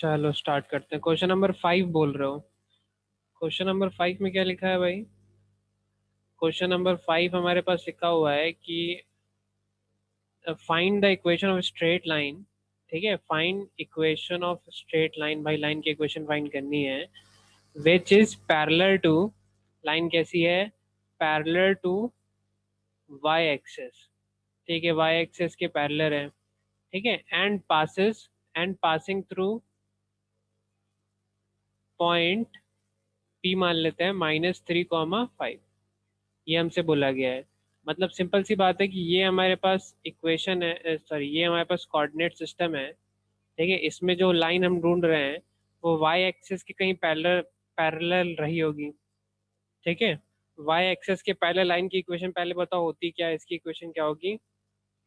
चलो स्टार्ट करते हैं। क्वेश्चन नंबर 5 बोल रहे हो? क्वेश्चन नंबर 5 में क्या लिखा है भाई? क्वेश्चन नंबर 5 हमारे पास लिखा हुआ है कि find the equation of straight line. ठीक है, find equation of straight line. भाई लाइन की इक्वेशन फाइंड करनी है which is parallel to. Line कैसी है? Parallel to Y axis. ठीक है, वाई एक्सेस के पैरेलल है। ठीक है, and passing through point P मान लेते हैं -3,5। ये हमसे बोला गया है। मतलब सिंपल सी बात है कि ये हमारे पास इक्वेशन है, सॉरी ये हमारे पास कोऑर्डिनेट सिस्टम है। ठीक है, इसमें जो लाइन हम ढूंढ रहे हैं वो वाई एक्सिस के कहीं पैरेलल पैरेलल रही होगी। ठीक है, वाई एक्सिस के पैरेलल लाइन की इक्वेशन पहले बताओ होती क्या है? इसकी इक्वेशन क्या होगी?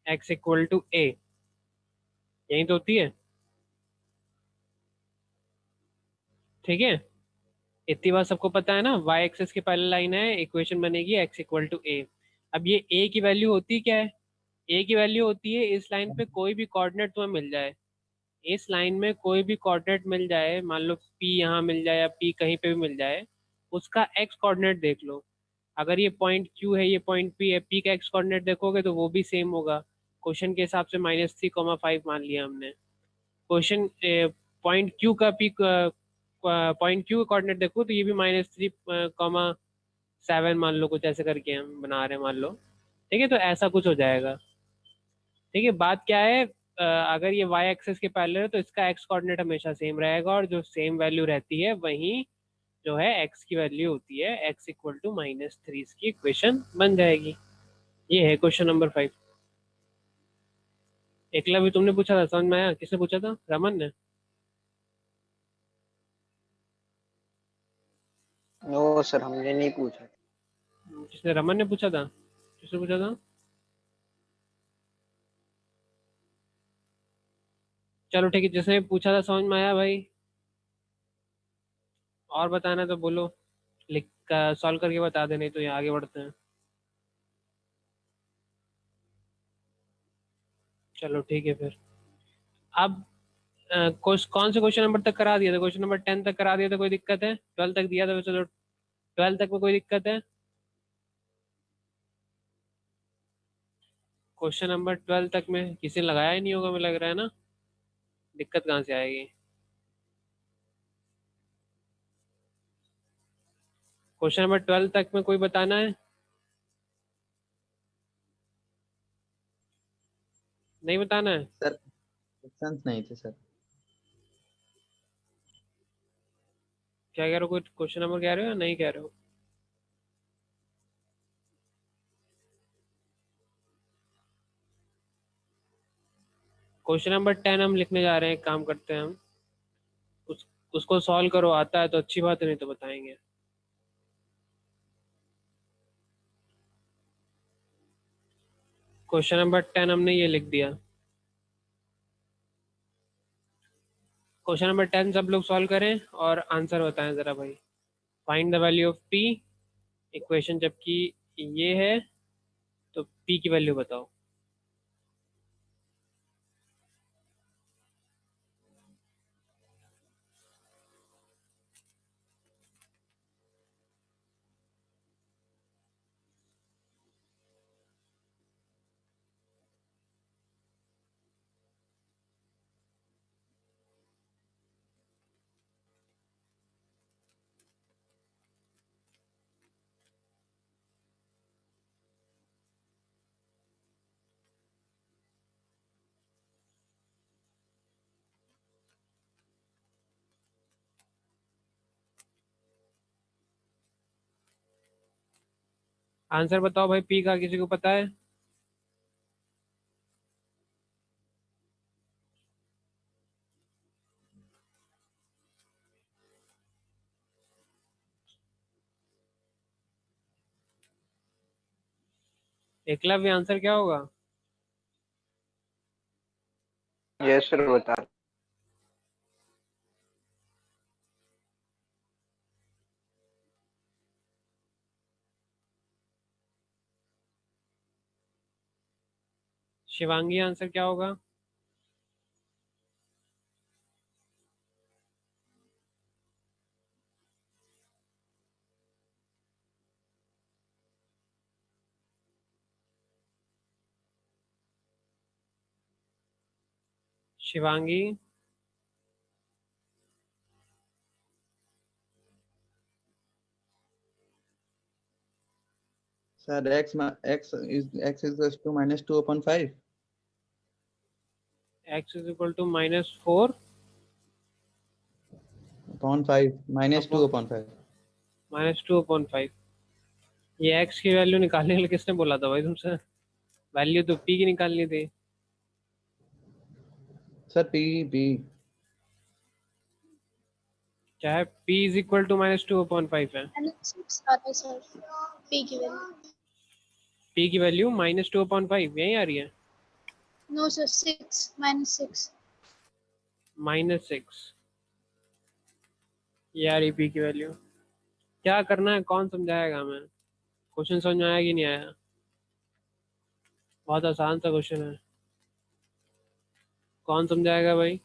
एक्स इक्वल टू ए। यही तो होती है। ठीक है, इतनी बात सबको पता है ना। वाई एक्सिस के पैरेलल लाइन है, इक्वेशन बनेगी एक्स इक्वल टू ए। अब ये ए की वैल्यू होती क्या है? ए की वैल्यू होती है इस लाइन पे कोई भी कोऑर्डिनेट तुम्हें मिल जाए। इस लाइन में कोई भी कोऑर्डिनेट मिल जाए, मान लो पी यहाँ मिल जाए या पी कहीं पे भी मिल जाए, उसका एक्स कोऑर्डिनेट देख लो। अगर ये पॉइंट क्यू है, ये पॉइंट पी है, पी का एक्स कोऑर्डिनेट देखोगे तो वो भी सेम होगा। क्वेश्चन के हिसाब से -3,5 मान लिया हमने। क्वेश्चन पॉइंट क्यू का पी पॉइंट क्यू का कोऑर्डिनेट देखो तो ये भी -3,7 मान लो, कुछ ऐसे करके हम बना रहे हैं मान लो। ठीक है, तो ऐसा कुछ हो जाएगा। ठीक है, बात क्या है? अगर ये वाई एक्सेस के पैरेलल है तो इसका एक्स कोऑर्डिनेट हमेशा सेम रहेगा, और जो सेम वैल्यू रहती है वही जो है एक्स की वैल्यू होती है। एक्स इक्वल टू -3 इसकी इक्वेशन बन जाएगी। ये है क्वेश्चन नंबर 5। एकला भी तुमने पूछा था, समझ में आया? किसने पूछा था? रमन ने? नो सर, हमने नहीं पूछा। किसने? रमन ने पूछा था? किसने पूछा था? चलो ठीक है, जिसने पूछा था समझ में आया भाई? और बताना तो बोलो, लिख सॉल्व करके बता दे, नहीं तो यहाँ आगे बढ़ते हैं। चलो ठीक है फिर। अब कौन से क्वेश्चन नंबर तक करा दिया था? क्वेश्चन नंबर 10 तक करा दिया था, कोई दिक्कत है? 12 तक दिया था वैसे तो। 12 तक में कोई दिक्कत है? क्वेश्चन नंबर 12 तक में किसी ने लगाया ही नहीं होगा, मुझे लग रहा है ना। दिक्कत कहाँ से आएगी? क्वेश्चन नंबर 12 तक में कोई बताना है? नहीं बताना है? सर क्वेश्चंस नहीं थे सर। क्या कह रहे हो? कोई क्वेश्चन नंबर कह रहे हो या नहीं कह रहे हो? क्वेश्चन नंबर 10 हम लिखने जा रहे हैं, एक काम करते हैं हम। उस उसको सॉल्व करो, आता है तो अच्छी बात है, नहीं तो बताएंगे। क्वेश्चन नंबर 10 हमने ये लिख दिया। क्वेश्चन नंबर 10 सब लोग सॉल्व करें और आंसर बताएं जरा भाई। Find the value of P. Equation जबकि ये है तो पी की वैल्यू बताओ। आंसर बताओ भाई, पी का किसी को पता है? एकलव्य, आंसर क्या होगा? यस सर, बता। शिवांगी, आंसर क्या होगा? Shivangi, Sir, x is equals to minus 2 upon 5. x is equal to -4 Upon 5. Minus 2 upon 5. -2/5। ये x की वैल्यू निकालने के लिए किसने बोला था भाई तुमसे? वैल्यू तो p की निकालनी थी। Sir, P. क्या है? p इज इक्वल टू -2/5 है। And 6 आता है सर p की वैल्यू। p की वैल्यू -2/5 यही आ रही है। No sir 6 -6। -6 ये आ रही p की वैल्यू। क्या करना है? कौन समझाएगा हमें? क्वेश्चन समझ में आया कि नहीं आया? बहुत आसान सा क्वेश्चन है। कौन समझाएगा भाई?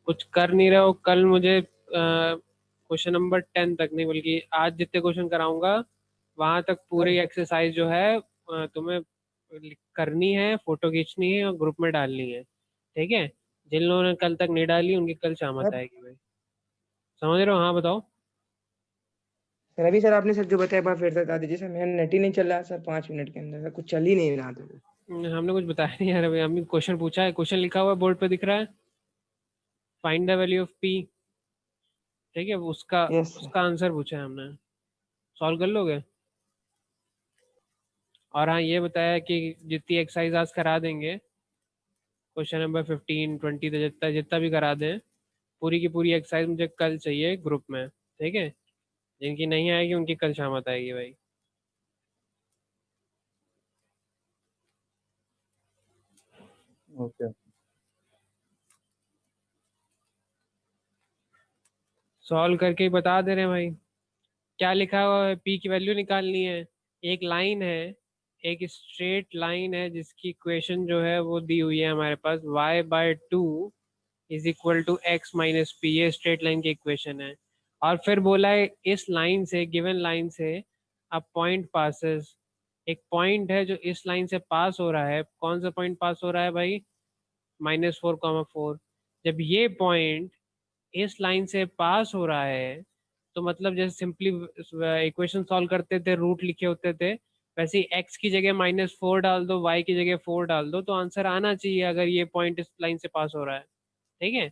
कुछ कर नहीं रहे हो? कल मुझे क्वेश्चन नंबर 10 तक नहीं बल्कि आज जितने क्वेश्चन कराऊंगा वहां तक पूरी एक्सरसाइज जो है तुम्हें करनी है, फोटो खींचनी है और ग्रुप में डालनी है। ठीक है? जिन लोगों ने कल तक नहीं डाली उनकी कल शामत आएगी भाई। समझ रहे हो? हाँ बताओ। रवि सर, आपने सर जो बताया एक बार फिर से बता दीजिए सर। मेरा नेट ही नहीं चल रहा सर, 5 मिनट के अंदर सर कुछ चल ही नहीं रहा था। हमने कुछ बताया नहीं यार भाई। हमने क्वेश्चन पूछा है, क्वेश्चन लिखा हुआ है बोर्ड पे दिख रहा है, find the value of P. ठीक है? उसका यस सर। उसका आंसर पूछा है हमने। सॉल्व कर लोगे? और हाँ ये बताया कि जितनी एक्सरसाइज आज करा देंगे, क्वेश्चन नंबर 15 20 जितना जितना भी करा दें, पूरी की पूरी एक्सरसाइज मुझे कल चाहिए ग्रुप में। ठीक है? जिनकी नहीं आएगी उनकी कल शाम आएगी भाई। Okay. सॉल्व करके ही बता दे रहे हैं भाई। क्या लिखा हुआ है? पी की वैल्यू निकालनी है। एक लाइन है, एक स्ट्रेट लाइन है जिसकी इक्वेशन जो है वो दी हुई है हमारे पास, y/2 is equal to x minus P. ये स्ट्रेट लाइन की इक्वेशन है। और फिर बोला है इस लाइन से, गिवन लाइन से अब पॉइंट पासेस। एक पॉइंट है जो इस लाइन से पास हो रहा है। कौन सा पॉइंट पास हो रहा है भाई? -4,4। जब ये पॉइंट इस लाइन से पास हो रहा है तो मतलब जैसे सिंपली इक्वेशन सॉल्व करते थे, रूट लिखे होते थे, वैसे ही x की जगह -4 डाल दो, y की जगह 4 डाल दो, तो आंसर आना चाहिए अगर ये पॉइंट इस लाइन से पास हो रहा है। ठीक है?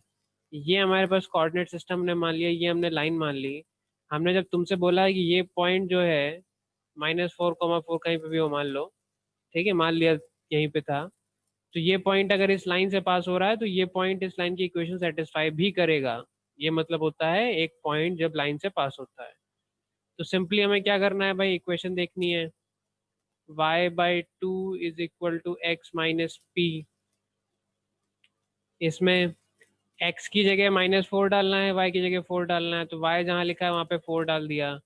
ये हमारे पास कोऑर्डिनेट सिस्टम ने मान लिया, ये हमने लाइन मान ली। हमने जब तुमसे बोला है कि ये पॉइंट जो है -4,4 कहीं पे भी हो मान लो, ठीक है, मान लिया यहीं पे था, तो ये पॉइंट अगर इस लाइन से पास हो रहा है तो ये पॉइंट इस लाइन की इक्वेशन सेटिस्फाई भी करेगा। ये मतलब होता है एक पॉइंट जब लाइन से पास होता है। तो सिंपली हमें क्या करना है भाई? इक्वेशन देखनी है, y/2 is equal to x minus P. इसमें x की जगह -4 डालना है, y की जगह 4 डालना है, तो y जहाँ लिखा है वहाँ पे 4 डाल दिया,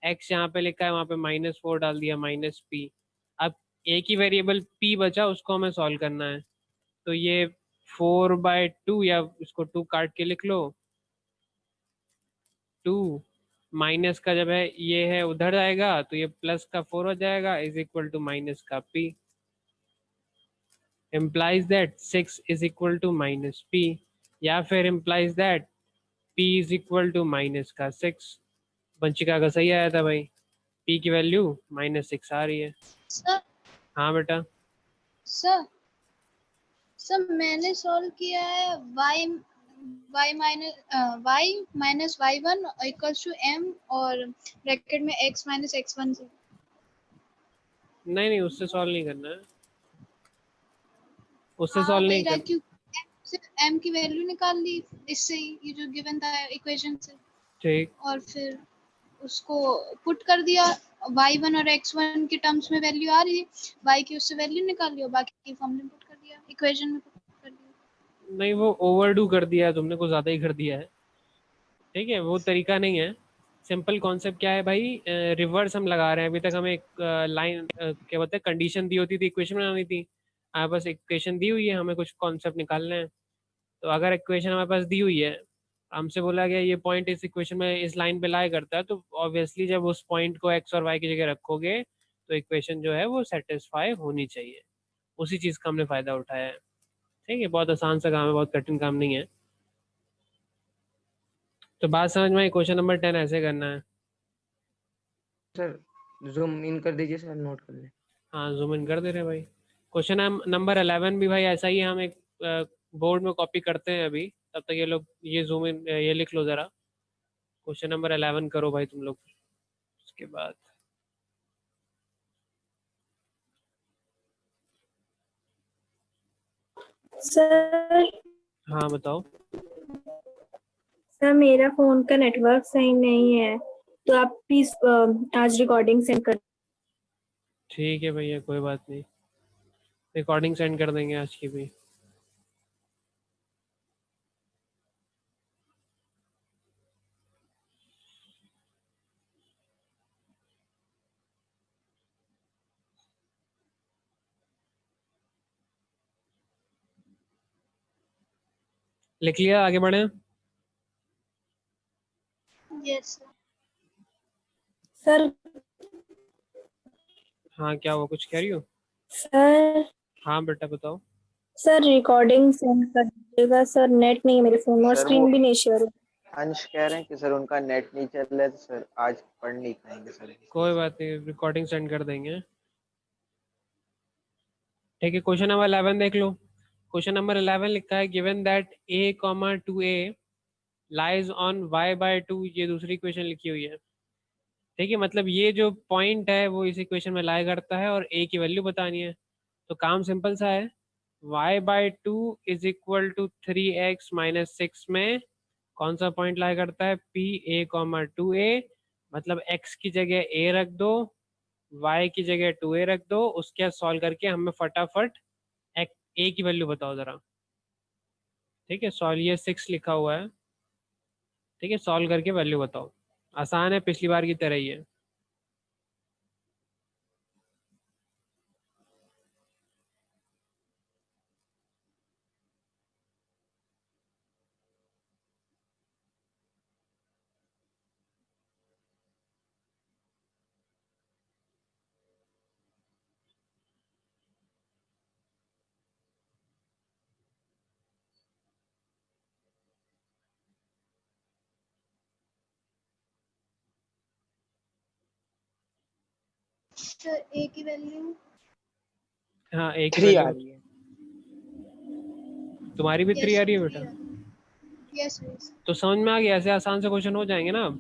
x यहाँ पे लिखा है वहाँ पे -4 डाल दिया, माइनस पी। अब एक ही वेरिएबल p बचा, उसको हमें सॉल्व करना है। तो ये 4/2, या इसको 2 काट के लिख लो, 2 माइनस का जब है ये है उधर आएगा तो ये प्लस का 4 हो जाएगा, इज इक्वल टू माइनस का p। Implies that 6 is equal to minus p, या फिर implies that p is equal to minus का 6। वंशिका का सही आया था भाई, p की वैल्यू -6 आ रही है। सर हाँ बेटा। सर सर मैंने सॉल्व किया है y minus y1 equals to m और ब्रैकेट में x माइनस x1 से। नहीं नहीं, उससे सॉल्व नहीं करना है, उससे हाँ सॉल्व वही नहीं रहा, करना। क्योंकि m की वैल्यू निकाल ली इससे ही, ये जो गिवन था इक्वेशन से, ठीक। और फिर उसको पुट कर दिया। y1 और x1 के टर्म्स में वैल्यू आ रही है, y की उससे वैल्यू निकाल लिया, बाकी फॉर्मूले में पुट कर दिया, इक्वेशन में पुट कर दिया। नहीं वो ओवरडू कर दिया है तुमने, कुछ ज़्यादा ही कर दिया है। ठीक है? वो तरीका नहीं है। सिंपल कॉन्सेप्ट क्या है भाई? रिवर्स हम लगा रहे हैं। अभी तक हमें एक लाइन क्या बोलते हैं, कंडीशन दी होती थी, इक्वेशन बनानी थी। हमारे पास इक्वेशन दी हुई है, हमें कुछ कॉन्सेप्ट निकालना है। तो अगर इक्वेशन हमारे पास दी हुई है हमसे बोला गया ये पॉइंट इस इक्वेशन में इस लाइन पे लाई करता है, तो ऑब्वियसली जब उस पॉइंट को एक्स और वाई की जगह रखोगे तो इक्वेशन जो है वो सेटिस्फाई होनी चाहिए। उसी चीज़ का हमने फ़ायदा उठाया है। ठीक है, बहुत आसान सा काम है, बहुत कठिन काम नहीं है। तो बात समझ में आई। क्वेश्चन नंबर 10 ऐसे करना है। सर जूम इन कर दीजिए सर, नोट कर ले। हाँ, जूम इन कर दे रहे हैं भाई। क्वेश्चन नंबर 11 भी भाई ऐसा ही है, हम एक बोर्ड में कॉपी करते हैं अभी, तब तक ये लोग ये जूम इन ये लिख लो ज़रा। क्वेश्चन नंबर 11 करो भाई तुम लोग। उसके बाद सर हाँ बताओ। सर मेरा फोन का नेटवर्क सही नहीं है, तो आप प्लीज आज रिकॉर्डिंग सेंड कर। ठीक है भैया, कोई बात नहीं, रिकॉर्डिंग सेंड कर देंगे आज की भी। लिख लिया, आगे बढ़े। यस सर हाँ क्या हुआ, कुछ कह रही हो? सर हाँ बेटा बताओ। सर रिकॉर्डिंग सेंड कर दीजिएगा सर, नेट नहीं है मेरे फोन में और सर स्क्रीन वो भी नहीं शेयर हो। अंश कह रहे हैं कि सर उनका नेट नहीं चल रहा है, तो सर आज पढ़ नहीं पाएंगे सर। कोई बात नहीं, रिकॉर्डिंग सेंड कर देंगे। ठीक है, क्वेश्चन नंबर 11 देख लो। क्वेश्चन नंबर 11 लिखा है given that a, 2a lies on y by 2, ये दूसरी इक्वेशन लिखी हुई है। ठीक है, मतलब ये जो पॉइंट है वो इस इक्वेशन में लाई करता है और a की वैल्यू बतानी है। तो काम सिंपल सा है, y by 2 is equal to 3x minus 6 में कौन सा पॉइंट लाई करता है, p a, 2a। मतलब x की जगह a रख दो, y की जगह 2a रख दो, उसके बाद सॉल्व करके हमें फटाफट a की वैल्यू बताओ ज़रा। ठीक है, सॉल्व, ये 6 लिखा हुआ है। ठीक है, सॉल्व करके वैल्यू बताओ। आसान है, पिछली बार की तरह ही है। सर ए की वैल्यू हाँ, a की 3 आ वैल्यू। रही है। तुम्हारी भी 3 आ रही है बेटा? यस यस तो समझ में आ गया, ऐसे आसान से क्वेश्चन हो जाएंगे ना अब।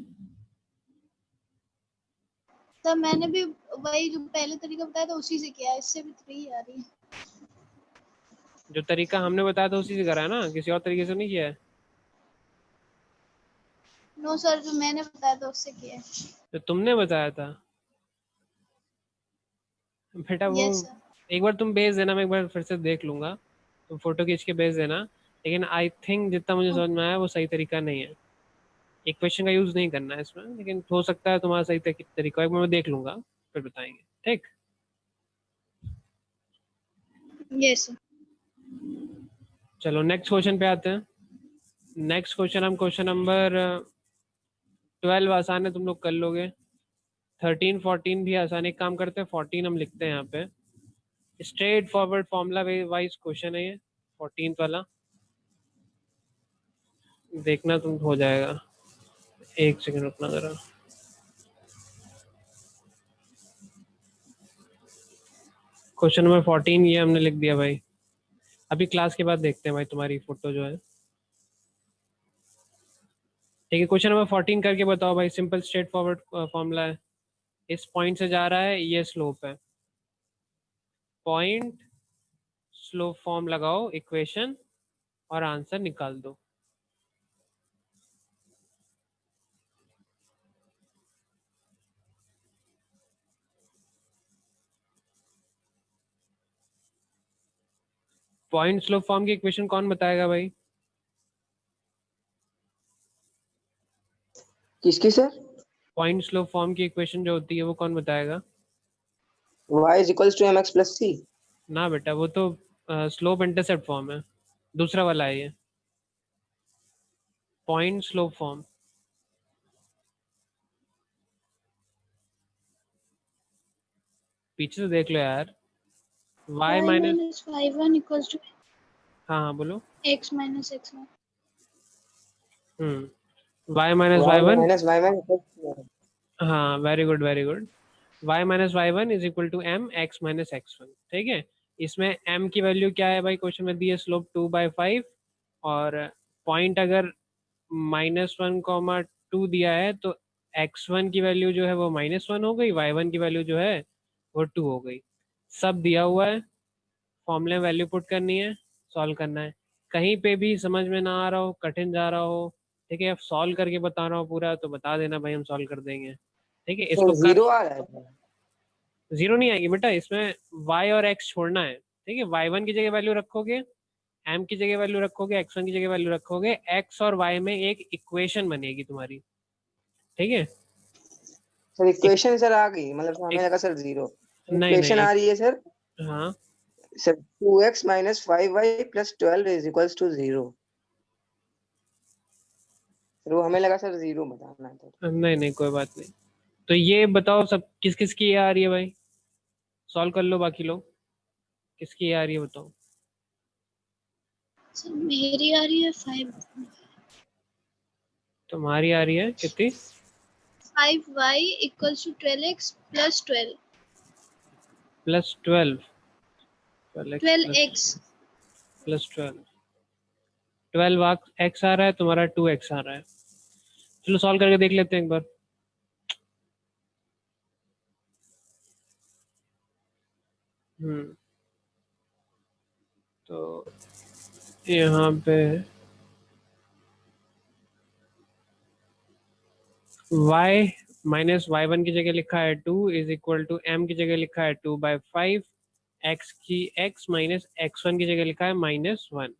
सर मैंने भी वही जो पहले तरीका बताया था उसी से किया है, इससे भी 3 आ रही है। जो तरीका हमने बताया था उसी से करा है ना, किसी और तरीके से नहीं किया है। नो सर, जो मैंने बताया था उससे किया है। तो तुमने बताया था बेटा, वो यस सर। एक बार तुम भेज देना, मैं एक बार फिर से देख लूंगा। तुम फोटो खींच के भेज देना। लेकिन आई थिंक जितना मुझे समझ में आया वो सही तरीका नहीं है, इक्वेशन का यूज नहीं करना है इसमें, लेकिन हो सकता है तुम्हारा सही तरीका है, मैं देख लूंगा फिर बताएंगे। ठीक, यस सर। चलो नेक्स्ट क्वेश्चन पे आते हैं। नेक्स्ट क्वेश्चन, हम क्वेश्चन नंबर 12 आसान है, तुम लोग कर लोगे। 13 14 भी आसान, एक काम करते हैं 14 हम लिखते हैं यहाँ पे। Straight forward formula wise question है ये 14 वाला, देखना तुम हो जाएगा। एक सेकंड रुकना जरा। क्वेश्चन नंबर 14 ये हमने लिख दिया भाई। अभी क्लास के बाद देखते हैं भाई तुम्हारी फोटो जो है। ठीक है, क्वेश्चन नंबर 14 करके बताओ भाई। सिंपल स्ट्रेट फॉरवर्ड फॉर्मूला है, इस पॉइंट से जा रहा है, ये स्लोप है। पॉइंट स्लोप फॉर्म लगाओ इक्वेशन और आंसर निकाल दो। पॉइंट स्लोप फॉर्म की इक्वेशन कौन बताएगा भाई? किसकी सर? पॉइंट स्लोप फॉर्म की इक्वेशन जो होती है वो कौन बताएगा? y is equals to mx plus c। ना बेटा, वो तो स्लोप इंटरसेप्ट फॉर्म है, दूसरा वाला है ये। Point slope form. पीछे से देख लो यार। y y minus, minus y1 equals to हाँ हाँ बोलो। x minus x1. y minus y y1, minus y1 हाँ very good very good. y minus y1 is equal to m x minus x1। ठीक है, इसमें m की value क्या है भाई, क्वेश्चन में दी है स्लोप 2/5, और पॉइंट अगर -1, 2 दिया है तो x1 की वैल्यू जो है वो -1 हो गई, y1 की वैल्यू जो है वो 2 हो गई। सब दिया हुआ है, फॉर्मूले में वैल्यू पुट करनी है, सॉल्व करना है। कहीं पे भी समझ में ना आ रहा हो, कठिन जा रहा हो, ठीक है, सॉल्व करके बता रहा हूँ पूरा, तो बता देना भाई, हम सॉल्व कर देंगे। ठीक है, सर इसको कर, 0 आ रहा है। जीरो नहीं आएगी बेटा, इसमें y और x छोड़ना है। ठीक है, y1 की जगह वैल्यू रखोगे, m की जगह वैल्यू रखोगे, x1 की जगह वैल्यू रखोगे, x और y में एक इक्वेशन बनेगी तुम्हारी। ठीक है, सर एक, इक्वेशन सर आ गई, मतलब हमें एक, लगा सर 0। नहीं नहीं इक्वेशन आ एक, रही है सर। हाँ sir 2x minus 5y plus 12 is equals to 0। Sir वो हमें लगा सर 0 बताना है तो। नहीं नहीं कोई बात नहीं। तो ये बताओ सब किस किस की आ रही है भाई, सॉल्व कर लो बाकी लोग, किसकी आ रही है बताओ। सर मेरी आ रही है 5 तुम्हारी आ रही है कितनी, 5y equals to 12x plus 12 +12, 12x 12x. Plus 12, 12x आ रहा है, तुम्हारा 2x आ रहा है। चलो सॉल्व करके देख लेते हैं एक बार। तो यहाँ पे y माइनस y1 की जगह लिखा है 2 इज इक्वल टू m की जगह लिखा है 2/5, x माइनस x1 की जगह लिखा है -1।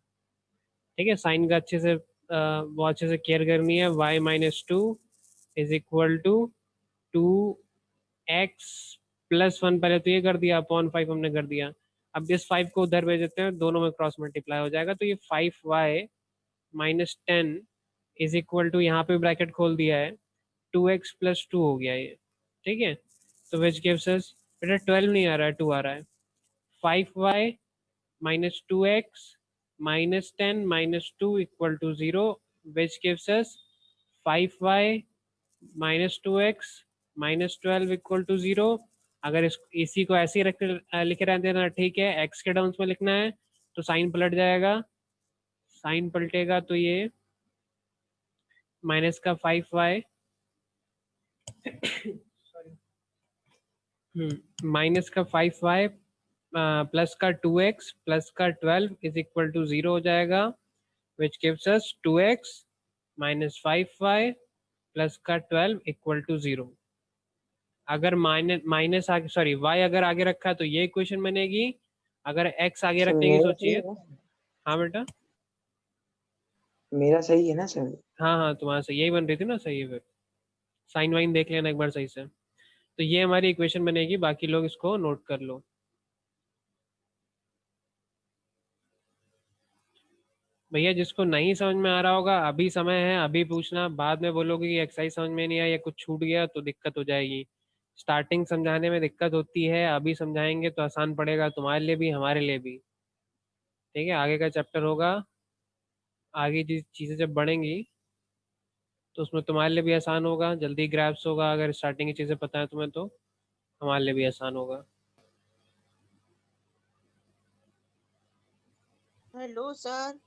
ठीक है, साइन का अच्छे से बहुत अच्छे से केयर करनी है। y minus 2 is equal to 2x plus 1, पहले तो ये कर दिया, अपॉन 5 हमने कर दिया। अब इस 5 को उधर भेज देते हैं, दोनों में क्रॉस मल्टीप्लाई हो जाएगा, तो ये 5y minus 10 is equal to, यहाँ पे ब्रैकेट खोल दिया है, 2x प्लस 2 हो गया ये। ठीक है, तो विच गिव्स अस, बेटा 12 नहीं आ रहा है, 2 आ रहा है। 5y minus 2x minus 10 minus 2 equal to 0, which gives us 5y minus 2x minus 12 equal to 0। अगर इसी को ऐसे ही लिखे रहते देना, ठीक है, x के टर्म्स में लिखना है तो साइन पलट जाएगा, साइन पलटेगा तो ये माइनस का 5y माइनस का 5y प्लस का 2x प्लस का 12 इज इक्वल टू 0 हो जाएगा, विच गिव्स अस 2x माइनस 5y प्लस का 12 इक्वल टू 0। अगर माइनस आगे, सॉरी y अगर आगे रखा है तो ये इक्वेशन बनेगी, अगर x आगे सर रखने की मेरा सही सोचिए। है ना, हाँ बेटा, मेरा सही है ना सर। हाँ हाँ तुम्हारा सही, यही बन रही थी ना, सही है फिर, साइन वाइन देख लेना एक बार सही से। तो ये हमारी इक्वेशन बनेगी, बाकी लोग इसको नोट कर लो। भैया जिसको नहीं समझ में आ रहा होगा, अभी समय है, अभी पूछना, बाद में बोलोगे कि एक्सरसाइज समझ में नहीं आया या कुछ छूट गया तो दिक्कत हो जाएगी। स्टार्टिंग समझाने में दिक्कत होती है, अभी समझाएंगे तो आसान पड़ेगा तुम्हारे लिए भी हमारे लिए भी। ठीक है, आगे का चैप्टर होगा, आगे जिस चीज़ें जब बढ़ेंगी तो उसमें तुम्हारे लिए भी आसान होगा, जल्दी ग्रैप्स होगा। अगर स्टार्टिंग की चीज़ें पता है तुम्हें तो हमारे लिए भी आसान होगा। Hello sir.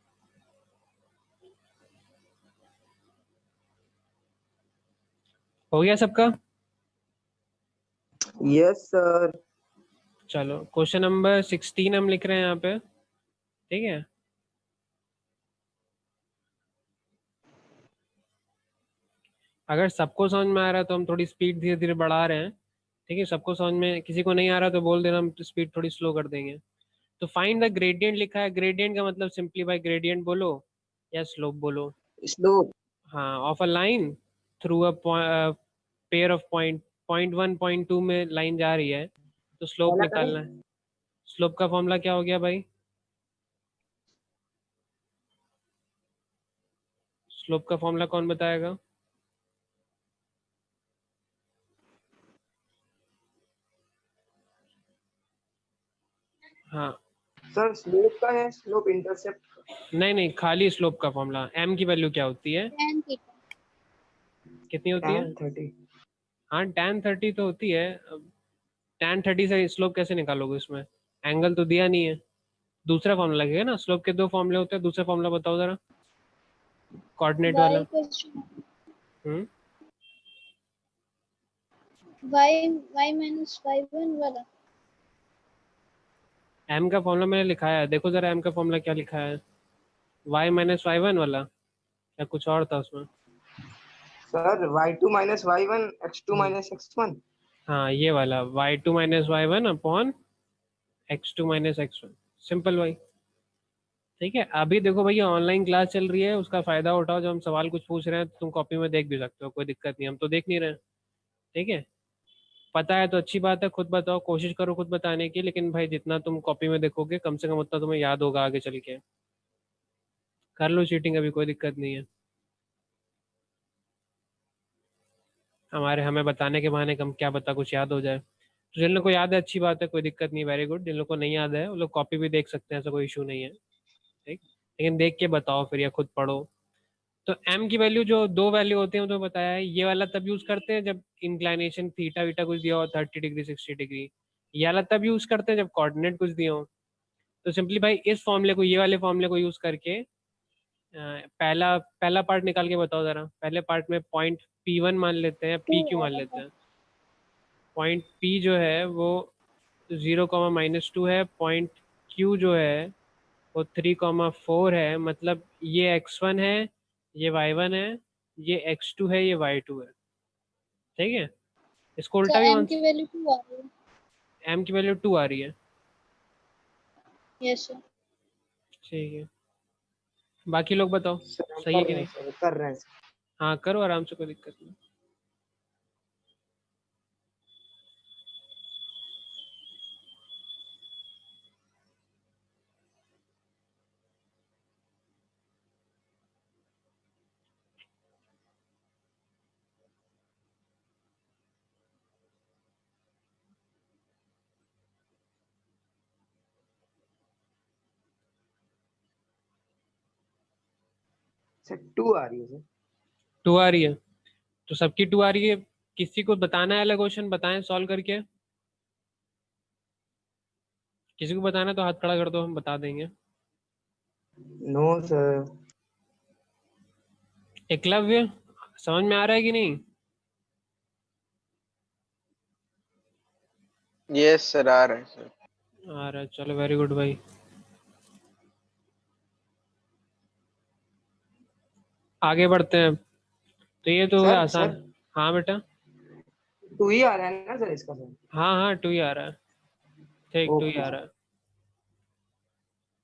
हो गया सबका? Yes sir. चलो क्वेश्चन नंबर 16 हम लिख रहे हैं यहाँ पे। ठीक है, अगर सबको समझ में आ रहा है तो हम थोड़ी स्पीड धीरे धीरे बढ़ा रहे हैं। ठीक है, सबको समझ में, किसी को नहीं आ रहा तो बोल देना, हम स्पीड थोड़ी स्लो कर देंगे। तो फाइंड द ग्रेडियंट लिखा है, ग्रेडियंट का मतलब सिंपली बाय ग्रेडियंट बोलो या स्लोप बोलो। स्लोप। हाँ, of a line through a pair of point, point 1 point 2 में लाइन जा रही है तो स्लोप पहला निकालना है। करें। स्लोप का फॉर्मूला क्या हो गया भाई? स्लोप का फॉर्मूला कौन बताएगा? हाँ, सर स्लोप का है, स्लोप इंटरसेप्ट। नहीं खाली स्लोप का फॉर्मूला। एम की वैल्यू क्या होती है? tan theta. कितनी होती है? tan 30। हाँ tan 30 तो होती है। tan 30 से स्लोप कैसे निकालोगे? उसमें एंगल तो दिया नहीं है। दूसरा फॉर्मूला लगेगा ना। स्लोप के दो फॉर्मूले होते हैं, दूसरा फॉर्मूला बताओ जरा, कोऑर्डिनेट y वाला। Equals to hmm y minus y1 वाला। एम का फॉर्मूला मैंने लिखा है, देखो जरा एम का फॉर्मूला क्या लिखा है। y माइनस y1 वाला, या कुछ और था उसमें? Sir y2 minus y1 x2 minus x1। हाँ ये वाला, y2 minus y1 upon x2 minus x1। Simple भाई। ठीक है, अभी देखो भैया ऑनलाइन क्लास चल रही है, उसका फायदा उठाओ। जब हम सवाल कुछ पूछ रहे हैं तो तुम कॉपी में देख भी सकते हो, कोई दिक्कत नहीं, हम तो देख नहीं रहे हैं। ठीक है, पता है तो अच्छी बात है, खुद बताओ, कोशिश करो खुद बताने की, लेकिन भाई जितना तुम कॉपी में देखोगे कम से कम उतना तुम्हें याद होगा आगे चल के। कर लो चीटिंग, अभी कोई दिक्कत नहीं है। हमें बताने के बहाने कम क्या बता कुछ याद हो जाए। तो जिन लोग को याद है अच्छी बात है, कोई दिक्कत नहीं, वेरी गुड। जिन लोग को नहीं याद है वो लोग कॉपी भी देख सकते हैं, ऐसा कोई इशू नहीं है। ठीक, लेकिन देख के बताओ फिर, या खुद पढ़ो। तो m की वैल्यू, जो दो वैल्यू होते हैं वो तो बताया है। ये वाला तब यूज करते हैं जब इंक्लाइनेशन थीटा वीटा कुछ दिया हो, 30 डिग्री 60 डिग्री। ये वाला तब यूज करते हैं जब कोऑर्डिनेट कुछ दिए हो। तो सिंपली भाई इस फॉर्मूले को, ये वाले फॉर्मूले को यूज करके पहला पहला पार्ट निकाल के बताओ जरा। पहले पार्ट में पॉइंट P1 मान लेते हैं, 2 P क्यों आ मान रहा लेते था। हैं? पॉइंट P जो है वो 0, -2 है। पॉइंट Q जो है वो 3, 4 है। मतलब ये x1 है, ये y1 है, ये x2 है, ये y2 है। ठीक है, इसको उल्टा सर भी m मान। की वैल्यू 2 आ रही है। m की वैल्यू 2 आ रही है। Yes sir. ठीक है, बाकी लोग बताओ, सर हम सही है कर कि रहे हैं नहीं? सर, कर रहे हैं सर। हाँ करो आराम से, कोई दिक्कत नहीं। सर 2 आ रही है सर। 2 आ रही है, तो सबकी 2 आ रही है। किसी को बताना है अलग क्वेश्चन, बताएं सॉल्व करके। किसी को बताना है तो हाथ खड़ा कर दो, हम बता देंगे। No sir. एकलव्य, समझ में आ रहा है कि नहीं? यस सर, आ रहा है सर। आ रहा है, चलो वेरी गुड भाई। आगे बढ़ते हैं। तो ये तो सर आसान। सर हाँ बेटा। 2 ही आ रहा है ना सर इसका सर? हाँ 2 ही आ रहा है। ठीक, 2 ही ओके आ सर। रहा है।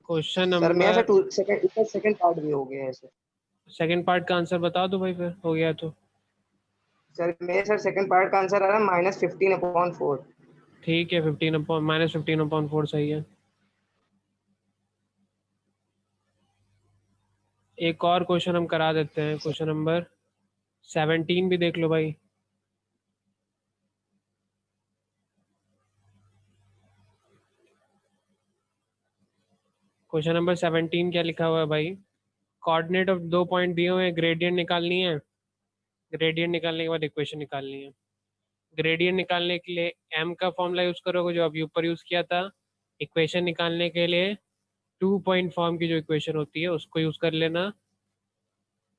क्वेश्चन सर मेरा सर नंबर, 2 सेकंड, इसका सेकंड पार्ट भी हो गया है सर। सेकंड पार्ट का आंसर बता दो भाई, फिर हो गया तो। सर मेरे सर सेकंड पार्ट का आंसर आ रहा है -15/4। ठीक है, 15/-15/4 सही है। एक और क्वेश्चन हम करा देते हैं, क्वेश्चन नंबर 17 भी देख लो भाई। क्वेश्चन नंबर 17 क्या लिखा हुआ है भाई? कोऑर्डिनेट ऑफ दो पॉइंट दिए हुए हैं, ग्रेडियंट निकालनी है। ग्रेडियंट निकालने के बाद इक्वेशन निकालनी है। ग्रेडियंट निकालने के लिए m का फॉर्मूला यूज करोगे जो अभी ऊपर यूज किया था। इक्वेशन निकालने के लिए 2 पॉइंट फॉर्म की जो इक्वेशन होती है उसको यूज कर लेना।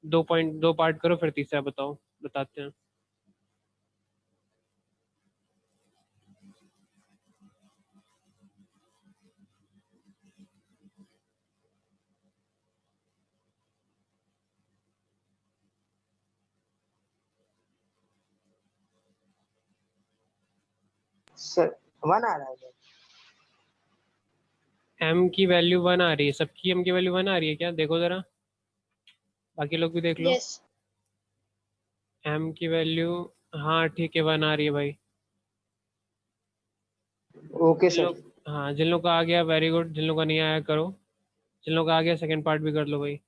2 पार्ट करो, फिर तीसरा बताओ, बताते हैं। सर 1 आ रहा है सर। m की वैल्यू 1 आ रही है, सबकी m की वैल्यू 1 आ रही है क्या? देखो जरा, बाकी लोग भी देख लो। यस। m की वैल्यू, हाँ ठीक है 1 आ रही है भाई। ओके जिन सर। लोग, हाँ जिन लोग का आ गया वेरी गुड, जिन लोग का नहीं आया करो। जिन लोग का आ गया सेकंड पार्ट भी कर लो भाई।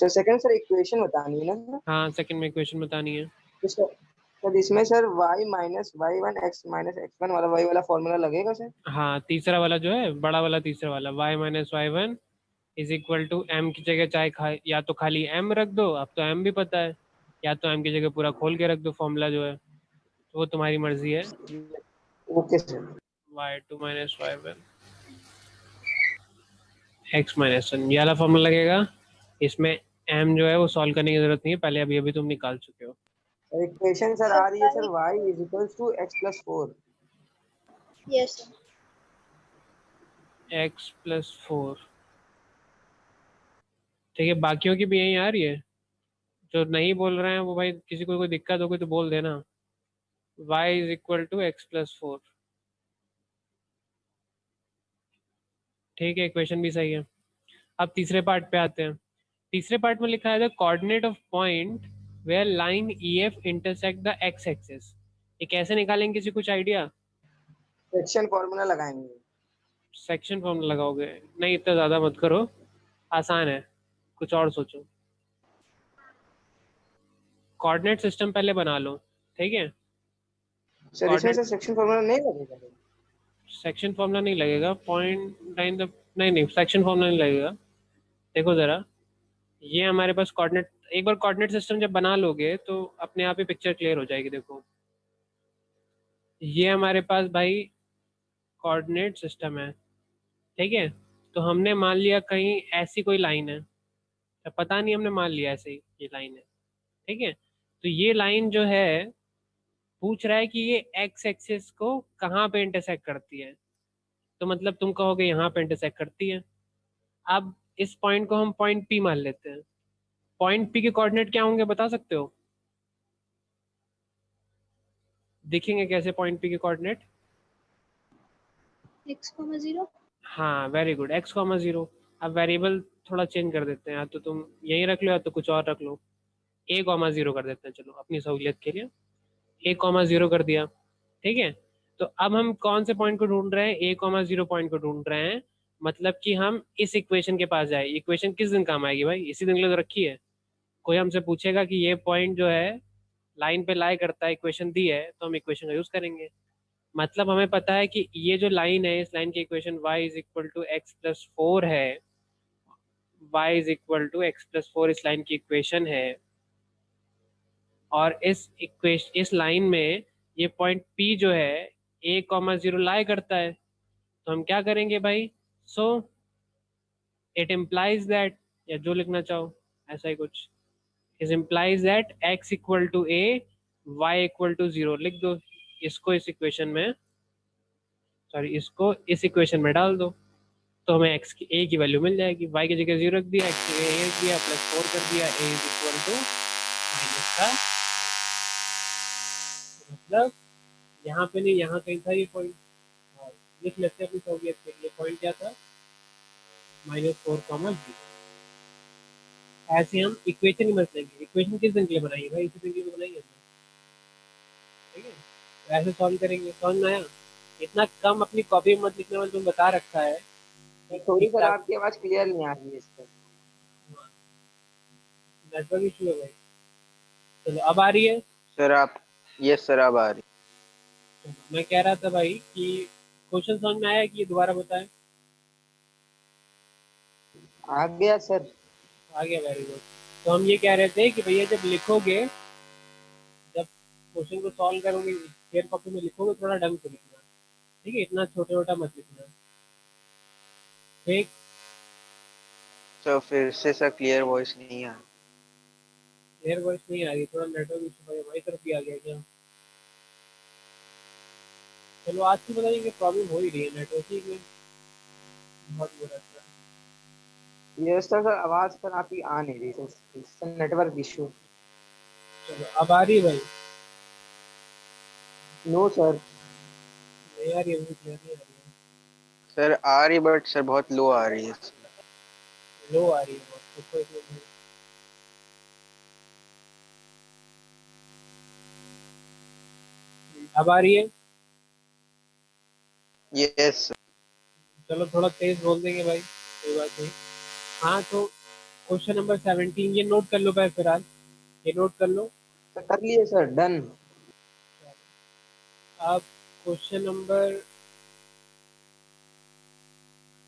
सर सेकंड सर इक्वेशन बतानी है ना हाँ सेकंड में इक्वेशन बतानी है। सर इसमें sir y minus y one x minus x one वाला वही वाला फॉर्मूला लगेगा सर? हाँ तीसरा वाला जो है, बड़ा वाला तीसरा वाला, y minus y one is equal to m की जगह चाहे या तो खाली m रख दो, अब तो m भी पता है, या तो m की जगह पूरा खोल के रख दो फॉर्मूला जो है, तो वो तुम्हारी मर्जी है। Okay sir. y2 minus y one x minus one, ये वाला फॉर्मूला लगेगा। इसमें m जो है वो सॉल्व करने की जरूरत नहीं है, पहले अभी अभी तुम निकाल चुके हो। इक्वेशन सर आ रही है sir y is equals to x plus 4। Yes sir. x plus 4, ठीक है। बाकियों की भी यही आ रही है, जो नहीं बोल रहे हैं वो भाई किसी को कोई दिक्कत हो गई तो बोल देना। y is equal to x plus 4, ठीक है, इक्वेशन भी सही है। अब तीसरे पार्ट पे आते हैं। तीसरे पार्ट में लिखा है the coordinate of point where line EF intersect the x axis. ये कैसे निकालेंगे, किसी कुछ आइडिया? सेक्शन फार्मूला लगाएंगे। सेक्शन फॉर्मूला लगाओगे? नहीं, इतना ज़्यादा मत करो, आसान है, कुछ और सोचो। कोऑर्डिनेट सिस्टम पहले बना लो, ठीक है। सर इसमें सर सेक्शन फार्मूला नहीं लगेगा? सेक्शन फॉर्मूला नहीं लगेगा, पॉइंट लाइन द, नहीं सेक्शन फॉर्मूला नहीं लगेगा। देखो ज़रा, ये हमारे पास कोऑर्डिनेट, एक बार कोऑर्डिनेट सिस्टम जब बना लोगे तो अपने आप ही पिक्चर क्लियर हो जाएगी। देखो ये हमारे पास भाई कोऑर्डिनेट सिस्टम है, ठीक है। तो हमने मान लिया कहीं ऐसी कोई लाइन है, तो पता नहीं, हमने मान लिया ऐसे ही ये लाइन है, ठीक है। तो ये लाइन जो है पूछ रहा है कि ये एक्स एक्सिस को कहाँ पे इंटरसेक्ट करती है, तो मतलब तुम कहोगे यहाँ पे इंटरसेक्ट करती है। अब इस पॉइंट को हम पॉइंट पी मान लेते हैं। पॉइंट पी के कोऑर्डिनेट क्या होंगे बता सकते हो? दिखेंगे कैसे पॉइंट पी के कोऑर्डिनेट? x,0। हाँ very good, x comma zero. अब वेरिएबल थोड़ा चेंज कर देते हैं, या तो तुम यही रख लो या तो कुछ और रख लो। a कॉमा जीरो कर देते हैं, चलो अपनी सहूलियत के लिए a कॉमा जीरो कर दिया, ठीक है। तो अब हम कौन से पॉइंट को ढूंढ रहे हैं? a कॉमा जीरो पॉइंट को ढूंढ रहे हैं, मतलब कि हम इस इक्वेशन के पास जाए। इक्वेशन किस दिन काम आएगी भाई? इसी दिन के लिए तो रखी है। कोई हमसे पूछेगा कि ये पॉइंट जो है लाइन पे लाई करता है, इक्वेशन दी है, तो हम इक्वेशन का यूज करेंगे। मतलब हमें पता है कि ये जो लाइन है, इस लाइन की equation y is equal to x plus 4 है। y is equal to x plus 4 इस लाइन की इक्वेशन है, और इस लाइन में ये पॉइंट P जो है a कॉमा जीरो लाई करता है। तो हम क्या करेंगे भाई? सो इट इम्प्लाइज दैट, या जो लिखना चाहो ऐसा ही कुछ, it implies that x equal to a, y equal to 0 लिख दो। इसको इस इक्वेशन में, सॉरी इसको इस इक्वेशन में डाल दो, तो हमें x की a की वैल्यू मिल जाएगी। y की जगह 0 रख दिया, x की जगह a रख दिया, प्लस 4 कर दिया, a is equal to minus का, मतलब यहाँ पे नहीं, यहाँ कहीं था ये पॉइंट, लिख लेते हैं अपनी सहूलियत के लिए। पॉइंट क्या था? -4, 0। ऐसे हम इक्वेशन ही मत लेंगे। इक्वेशन किस दिन के लिए बनाई है भाई? इसी दिन के लिए बनाई है, ठीक है। तो ऐसे सॉल्व करेंगे, समझ में आया? इतना कम अपनी कॉपी में मत लिखने वाले, तुम बता रखा है। थोड़ी सर आपकी आवाज क्लियर नहीं आ रही है इस पर। नेटवर्क इशू है भाई। चलो अब आ रही है सर आप, यस सर अब आ रही। मैं कह रहा था भाई कि क्वेश्चन समझ में आया कि ये दोबारा बताएं? आ गया सर। आ गया, वेरी गुड। तो हम ये कह रहे थे कि भैया जब लिखोगे, जब क्वेश्चन को सॉल्व करोगे, क्लियर कॉपी में लिखोगे, थोड़ा ढंग से लिखना, ठीक है, इतना छोटा छोटा मत लिखना, ठीक। तो फिर से सर क्लियर वॉइस नहीं आ रही। क्लियर वॉइस नहीं आ रही, थोड़ा नेटवर्क इशू भाई हमारी तरफ भी आ गया क्या? चलो आज की बताइए कि प्रॉब्लम हो ही रही है नेटवर्क में, बहुत बुरा था। ये सर आवाज पर आपकी आ नहीं रही सर, नेटवर्क इशू। चलो अब आ रही है भाई? No sir. नहीं आ रही है, मुझे क्लियर नहीं आ रही है। सर आ रही, बट सर बहुत लो आ रही है। लो आ रही है बहुत, तो कोई नहीं। अब आ रही है? Yes sir. चलो थोड़ा तेज बोल देंगे भाई, कोई बात नहीं। हाँ तो क्वेश्चन नंबर 17, ये नोट कर लो भाई फिलहाल, ये नोट कर लो। सर कर लिए सर, डन। अब क्वेश्चन नंबर,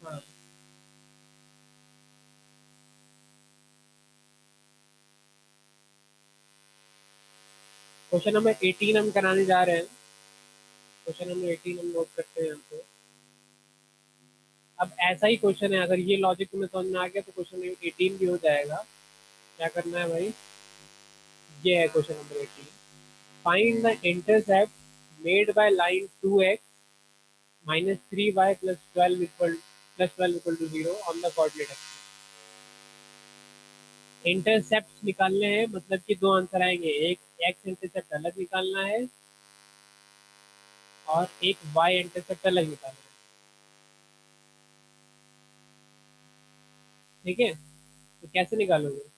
हाँ क्वेश्चन नंबर 18 हम कराने जा रहे हैं। क्वेश्चन नंबर 18 हम नोट करते हैं यहाँ पे। अब ऐसा ही क्वेश्चन है, अगर ये लॉजिक तुम्हें समझ में आ गया तो क्वेश्चन 18 भी हो जाएगा। क्या करना है भाई, ये है question number 18। Find the intercept made by line 2x minus 3y plus 12 equal to 0 on the coordinate axis। Intercept निकालने हैं, मतलब कि दो आंसर आएंगे, एक एक्स इंटरसेप्ट अलग निकालना है और एक वाई इंटरसेप्ट अलग निकालना है। ठीक है, तो कैसे निकालोगे?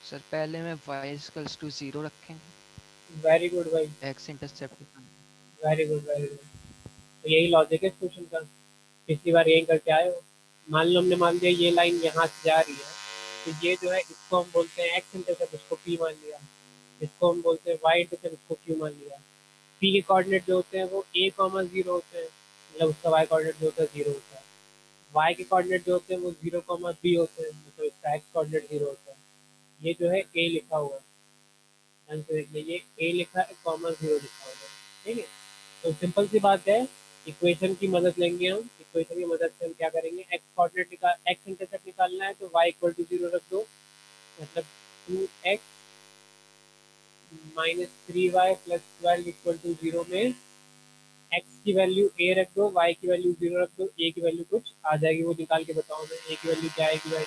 सर पहले में y इक्वल्स टू 0 रखेंगे, वेरी गुड भाई, x intercept. Very good very good. तो यही लॉजिक है इस क्वेश्चन का, पिछली बार यही करके आए हो। मान लो हमने मान लिया ये लाइन यहाँ से जा रही है, तो ये जो है इसको हम बोलते हैं एक्स इंटरसेप्ट, इसको पी मान लिया। इसको हम बोलते हैं वाई इंटरसेप्ट, इसको क्यू मान लिया। पी के कोऑर्डिनेट जो होते हैं वो a, 0 होते हैं, मतलब उसका वाई कोऑर्डिनेट जो होता है 0 होता है। वाई के कोऑर्डिनेट जो होते हैं वो 0, b होते हैं, मतलब इसका एक्स कोऑर्डिनेट 0 होता है। ये जो है a लिखा हुआ है, ध्यान से देख लीजिए, a लिखा है, 0 लिखा हुआ है। ठीक है, तो सिंपल सी बात है, इक्वेशन की मदद लेंगे हम। इक्वेशन की मदद से हम क्या करेंगे, एक्स कोऑर्डिनेट निकाल, एक्स इंटरसेप्ट निकालना है, तो y इक्वल टू 0 रख दो, मतलब 2x minus 3y plus 12 equal to 0 में x की वैल्यू a रख दो, y की वैल्यू 0 रख दो, a की वैल्यू कुछ आ जाएगी, वो निकाल के बताओ मैं, a की वैल्यू क्या आएगी भाई?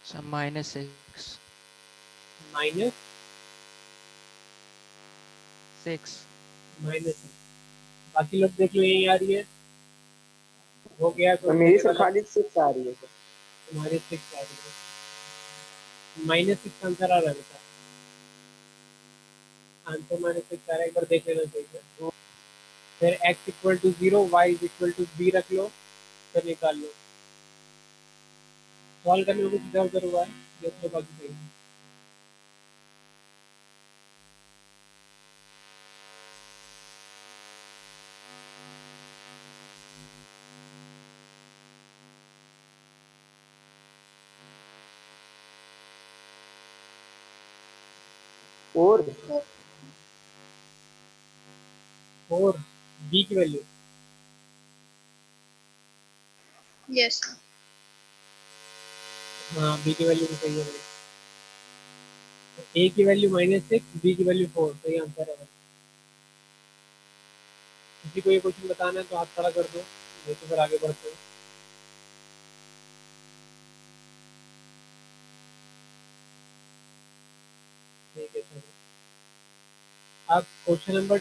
सर -6। माइनस -6। माइनस, बाकी लोग देख लो, यही आ रही है, हो गया तो तो मेरी मेरे से वाला, खाली 6 आ रही है सर। तुम्हारी 6 आ रही है, -6 आंसर आ रहा है बेटा, आंसर -6 आ रहा है, एक बार देख लेना चाहिए। फिर x equal to 0, y equal to b रख लो, फिर निकाल लो। सॉल्व करने में कुछ इधर उधर हुआ है, देख लो बाकी सही है। और 4 b की वैल्यू, यस हाँ b की वैल्यू भी सही है भाई। a की वैल्यू -6, b की वैल्यू 4, सही आंसर है भाई। किसी को ये क्वेश्चन बताना है तो हाथ खड़ा कर दो, नहीं तो फिर आगे बढ़ते हैं। ठीक है सर, अब क्वेश्चन नंबर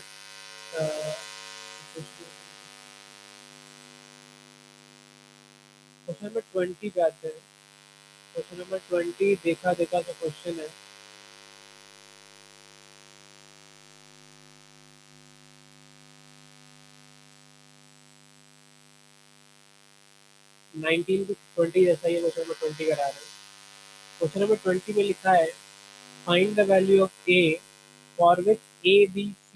क्वेश्चन नंबर 20 पे आते हैं। क्वेश्चन नंबर 20 देखा देखा सा क्वेश्चन है। नाइनटीन टू 20 जैसा ही क्वेश्चन नंबर 20 करा रहे हैं। क्वेश्चन नंबर 20 में लिखा है, find the value of a for which a b c,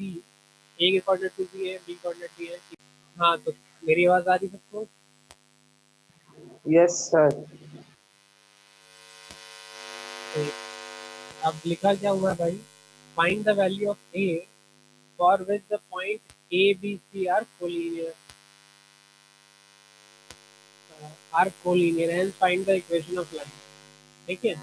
a के कोऑर्डिनेट कुछ भी है, b कोऑर्डिनेट भी है। हाँ, तो मेरी आवाज आ रही है सबको? Yes sir. ठीक, अब लिखा क्या हुआ है भाई, find the value of a for which the point a b c are collinear, and find the equation of line. ठीक है,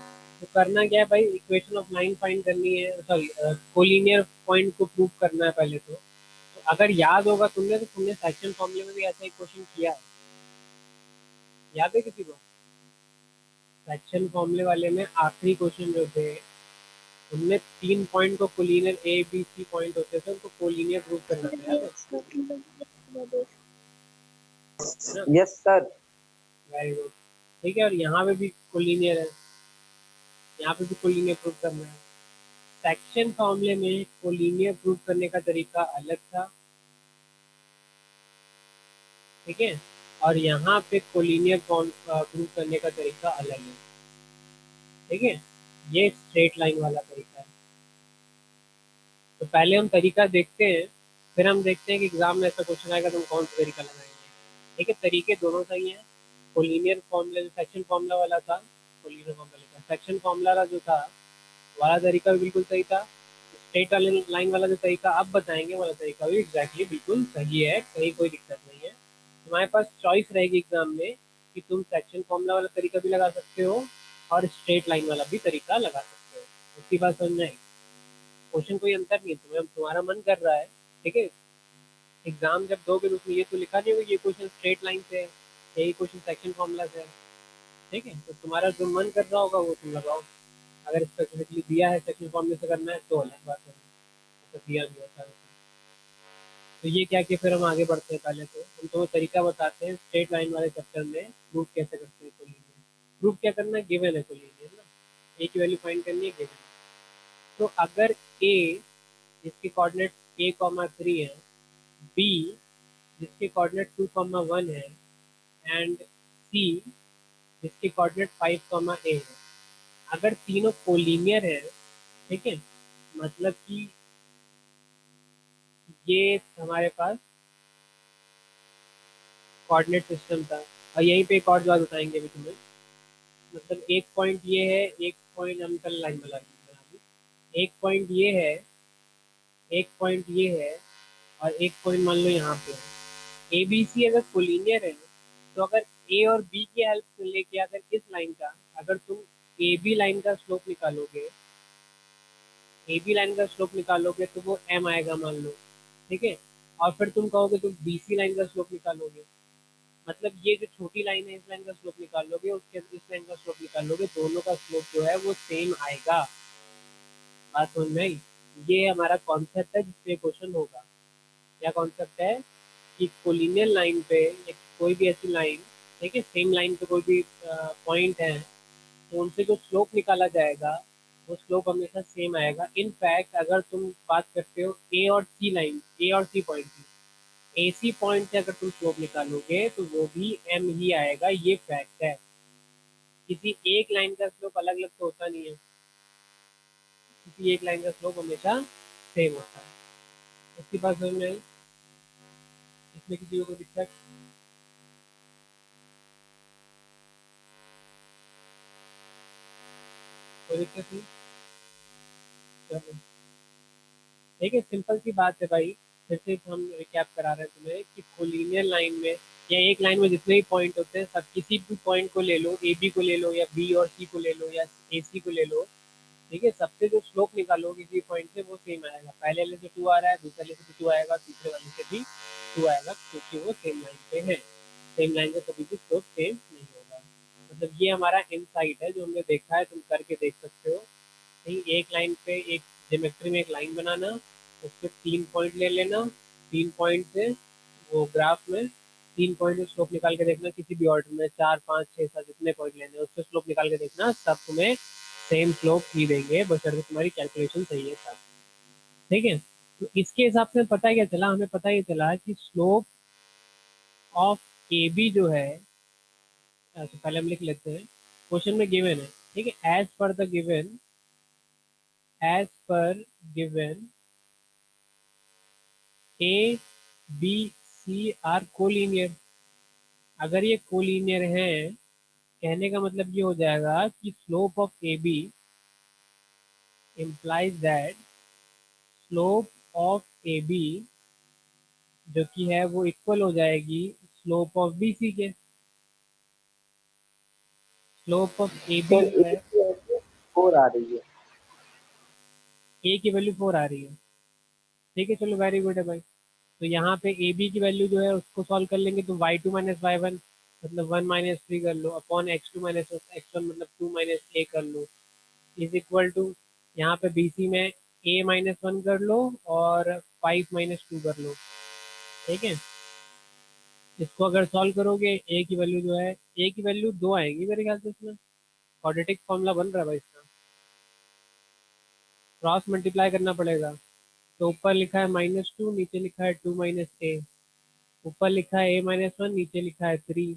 तो करना क्या है भाई, इक्वेशन ऑफ लाइन फाइंड करनी है, सॉरी कोलिनियर पॉइंट को प्रूव करना है पहले तो अगर याद होगा तुमने तो तुमने सेक्शन फॉर्मूले में भी ऐसा ही क्वेश्चन किया है, याद है किसी को? सेक्शन फॉर्मूले वाले में आखिरी क्वेश्चन जो थे उनमें 3 पॉइंट को collinear A B C point होते थे, उनको कोलिनियर प्रूव करना था, याद है ना? Yes sir. Very good. ठीक है, और यहाँ पे भी कोलिनियर है, यहाँ पे भी कोलिनियर प्रूव करना है। सेक्शन फॉर्मूले में कोलिनियर प्रूव करने का तरीका अलग था, ठीक है, और यहाँ पे कोलिनियर प्रूव करने का तरीका अलग है, ठीक है। ये स्ट्रेट लाइन वाला तरीका है। तो पहले हम तरीका देखते हैं, फिर हम देखते हैं कि एग्जाम में ऐसा क्वेश्चन आएगा तो हम कौन सा तरीका लगाएंगे, ठीक है। तरीके दोनों सही हैं। कोलिनियर फॉर्मूला जो सेक्शन फॉर्मूला वाला था, कोलिनियर फॉर्मूला का सेक्शन फॉर्मूला जो था वाला तरीका भी बिल्कुल सही था। स्ट्रेट लाइन वाला जो तरीका अब बताएंगे वाला तरीका भी एग्जैक्टली बिल्कुल सही है, कहीं कोई दिक्कत नहीं है। तुम्हारे पास चॉइस रहेगी एग्जाम में कि तुम सेक्शन फॉर्मूला वाला तरीका भी लगा सकते हो और स्ट्रेट लाइन वाला भी तरीका लगा सकते हो। उसकी बात समझ में आई? क्वेश्चन कोई अंतर नहीं है, तुम्हारा मन कर रहा है, ठीक है। एग्जाम जब दोगे तो उसमें ये तो लिखा नहीं होगा ये क्वेश्चन स्ट्रेट लाइन से है, यही क्वेश्चन सेक्शन फॉर्मूला से है, ठीक है। तो तुम्हारा जो मन कर रहा होगा वो तुम लगाओ। अगर स्पेसिफिकली दिया है सेक्शन फॉर्मूले से करना है तो अलग बात है, तो दिया नहीं होता है। तो ये क्या कि फिर हम आगे बढ़ते हैं। पहले तो हम तुम्हें तरीका बताते हैं स्ट्रेट लाइन वाले चैप्टर में प्रूफ कैसे करते हैं कोलिनियर। प्रूफ क्या करना है, गिवन है कोलिनियर ना, ए की वैल्यू फाइंड करनी है, गिवन। तो अगर ए जिसके कोऑर्डिनेट a,3 है, बी जिसके कोऑर्डिनेट 2,1 है एंड सी जिसके कोऑर्डिनेट 5,a है, अगर तीनों कोलिनियर है, ठीक है, मतलब कि ये हमारे पास कोऑर्डिनेट सिस्टम था। और यहीं पे एक और बात बताएंगे अभी तुम्हें, मतलब एक पॉइंट ये है, एक पॉइंट हम कल लाइन बना दी, एक पॉइंट ये है, एक पॉइंट ये है और एक पॉइंट मान लो यहाँ पे है। ए बी सी अगर कोलिनियर है तो अगर ए और बी की हेल्प से लेके अगर इस लाइन का अगर तुम ए बी लाइन का स्लोप निकालोगे, ए बी लाइन का स्लोप निकालोगे तो वो एम आएगा मान लो, ठीक है। और फिर तुम कहोगे तुम बी सी लाइन का स्लोप निकालोगे, मतलब ये जो छोटी लाइन है इस लाइन का स्लोप निकालोगे, उसके इस लाइन का स्लोप निकालोगे, दोनों का स्लोप जो है वो सेम आएगा। बात समझ में आई? ये हमारा कॉन्सेप्ट है जिसपे क्वेश्चन होगा। क्या कॉन्सेप्ट है कि कोलिनियर लाइन पे या कोई भी ऐसी लाइन, ठीक है, सेम लाइन पे कोई भी पॉइंट है तो उनसे जो स्लोप निकाला जाएगा वो स्लोप हमेशा सेम आएगा। इनफैक्ट अगर तुम बात करते हो ए और सी लाइन, ए और सी पॉइंट की, ए सी पॉइंट से अगर तुम स्लोप निकालोगे तो वो भी एम ही आएगा, ये फैक्ट है। किसी एक लाइन का स्लोप अलग अलग तो होता नहीं है, किसी एक लाइन का स्लोप हमेशा सेम होता है। उसके बाद समझ में आई? इसमें किसी को कोई दिक्कत? कोई दिक्कत नहीं? चलो ठीक है, सिंपल सी बात है भाई। फिर से हम रिकैप करा रहे हैं तुम्हें कि कोलिनियर लाइन में या एक लाइन में जितने भी पॉइंट होते हैं सब किसी भी पॉइंट को ले लो, ए बी को ले लो या बी और सी को ले लो या ए सी को ले लो, ठीक है, सबसे जो स्लोप निकालो किसी पॉइंट से वो सेम आएगा। पहले वाले से 2 आ रहा है, दूसरे वाले से भी 2 आएगा, तीसरे वाले से भी 2 आएगा, क्योंकि वो सेम लाइन पे है। सेम लाइन पे कभी भी स्लोप सेम नहीं होगा। मतलब ये हमारा इनसाइट है जो हमने देखा है, तुम करके देख सकते हो। नहीं, एक लाइन पे एक ज्योमेट्री में एक लाइन बनाना, उस पर 3 पॉइंट ले लेना, 3 पॉइंट से वो ग्राफ में 3 पॉइंट से स्लोप निकाल के देखना, किसी भी ऑर्डर में 4 5 6 7 जितने पॉइंट लेने हैं उससे स्लोप निकाल के देखना, सब तुम्हें सेम स्लोप ही देंगे, बशर्ते तुम्हारी कैलकुलेशन सही है सब, ठीक है। तो इसके हिसाब से पता क्या चला, हमें पता ये चला कि स्लोप ऑफ ए बी जो है, तो पहले हम लिख लेते हैं, क्वेश्चन में गिवन है, ठीक है, as per the given, as per given A B C are collinear. अगर ये कोलिनियर है, कहने का मतलब ये हो जाएगा कि slope of A B implies that slope of A B जो कि है वो इक्वल हो जाएगी स्लोप ऑफ बी सी के। स्लोप ऑफ ए बी जो है 4 आ रही है। ए की वैल्यू 4 आ रही है, ठीक है चलो वेरी गुड है भाई। तो यहाँ पे ए बी की वैल्यू जो है उसको सॉल्व कर लेंगे, तो y2 माइनस वाई वन मतलब 1 माइनस 3 कर लो, अपॉन x2 माइनस x1 मतलब 2 माइनस ए कर लो, इज इक्वल टू यहाँ पे बी सी में a माइनस 1 कर लो और 5 माइनस 2 कर लो, ठीक है। इसको अगर सॉल्व करोगे ए की वैल्यू जो है, ए की वैल्यू 2 आएगी मेरे ख्याल से, इसमें क्वाड्रेटिक फॉर्मूला बन रहा है भाई इसका, क्रॉस मल्टीप्लाई करना पड़ेगा। तो ऊपर लिखा है -2, नीचे लिखा है 2 माइनस ए, ऊपर लिखा है a-1, नीचे लिखा है 3,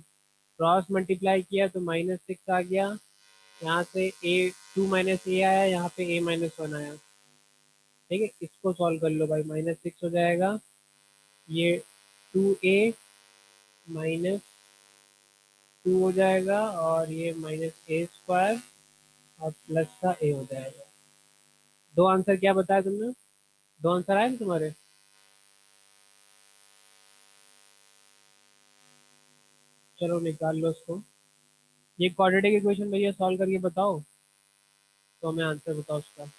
क्रॉस मल्टीप्लाई किया तो -6 आ गया, यहाँ से ए 2 माइनस ए आया, यहाँ पे a-1 आया, ठीक है। इसको सॉल्व कर लो भाई, -6 हो जाएगा, ये 2a माइनस 2 हो जाएगा, और ये -a² और प्लस का a हो जाएगा। दो आंसर क्या बताया तुमने, दो आंसर आए थे तुम्हारे? चलो निकाल लो इसको। ये क्वाड्रेटिक इक्वेशन भैया सॉल्व करके बताओ, तो हमें आंसर बताओ उसका।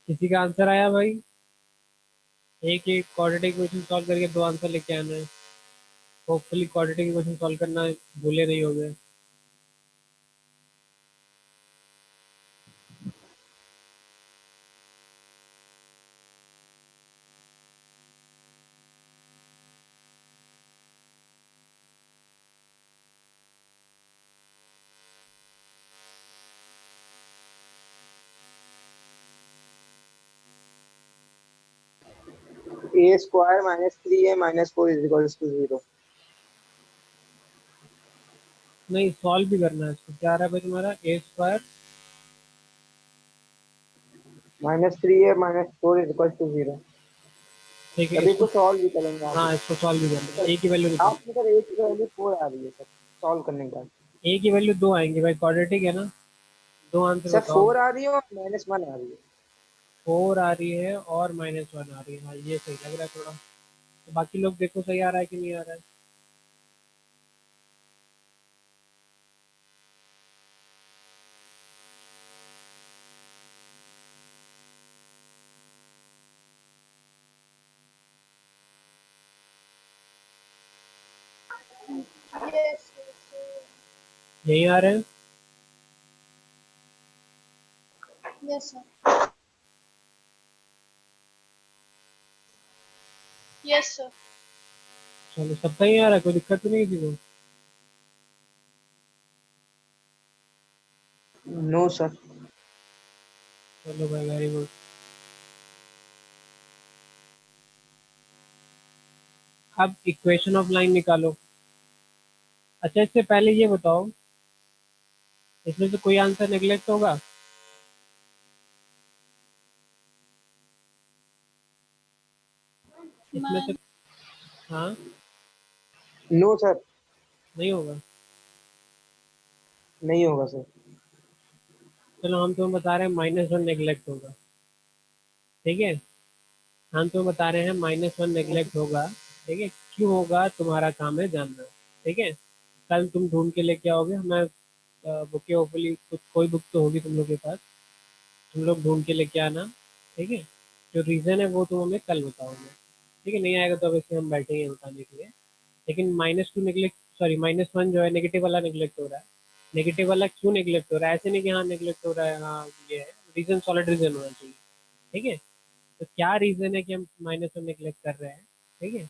किसी का आंसर आया भाई? एक एक क्वाड्रेटिक इक्वेशन सॉल्व करके दो आंसर लेके आना है। होपफुली क्वाड्रेटिक इक्वेशन सॉल्व करना भूले नहीं होगे। a² minus 3a minus 4 is equals to 0। नहीं सॉल्व भी करना है इसको। क्या आ रहा है भाई तुम्हारा? a² minus 3a minus 4 is equals to 0। ठीक है अभी इसको, तो सॉल्व भी करेंगे आगे। हाँ इसको सॉल्व भी करना है। ए की वैल्यू निकाल, आप सर a की वैल्यू 4 आ रही है सर सॉल्व करने के बाद। ए की वैल्यू 2 आएंगे भाई, क्वाड्रेटिक है ना। दो आंसर सर बताओ। 4 आ रही है और -1 आ रही है। 4 आ रही है और -1 आ रही है, हाँ ये सही लग रहा है थोड़ा। तो बाकी लोग देखो सही आ रहा है कि नहीं आ रहा है। यस यही आ रहे हैं। Yes sir, yes sir. चलो सबका ही आ रहा है, कोई दिक्कत तो नहीं किसी को? No sir. चलो भाई वेरी गुड। अब इक्वेशन ऑफ लाइन निकालो। अच्छा इससे पहले ये बताओ, इसमें से कोई आंसर नेग्लेक्ट होगा? इसमें से, हाँ नो सर, नहीं होगा। नहीं होगा सर। चलो हम तुम्हें बता रहे हैं -1 नेग्लेक्ट होगा, ठीक है। हम तुम्हें बता रहे हैं -1 नेग्लेक्ट होगा, ठीक है। क्यों होगा तुम्हारा काम है जानना, ठीक है। कल तुम ढूंढ के लेके आओगे, हमें बुक होपफुली कुछ कोई बुक तो होगी तुम लोग के पास, तुम लोग ढूंढ के लेके आना, ठीक है। जो रीज़न है वो तुम हमें कल बताओगे, ठीक है। नहीं आएगा तो वैसे हम बैठेंगे बताने के लिए। लेकिन -2 निगलेक्ट, सॉरी -1 जो है नेगेटिव वाला निगलेक्ट हो रहा है। नेगेटिव वाला क्यों निगलेक्ट हो रहा है? ऐसे नहीं कि हाँ निगलेक्ट हो रहा है, हाँ ये है रीज़न, सॉलिड रीज़न होना चाहिए, ठीक है। तो क्या रीज़न है कि हम -1 निगलेक्ट कर रहे हैं, ठीक है।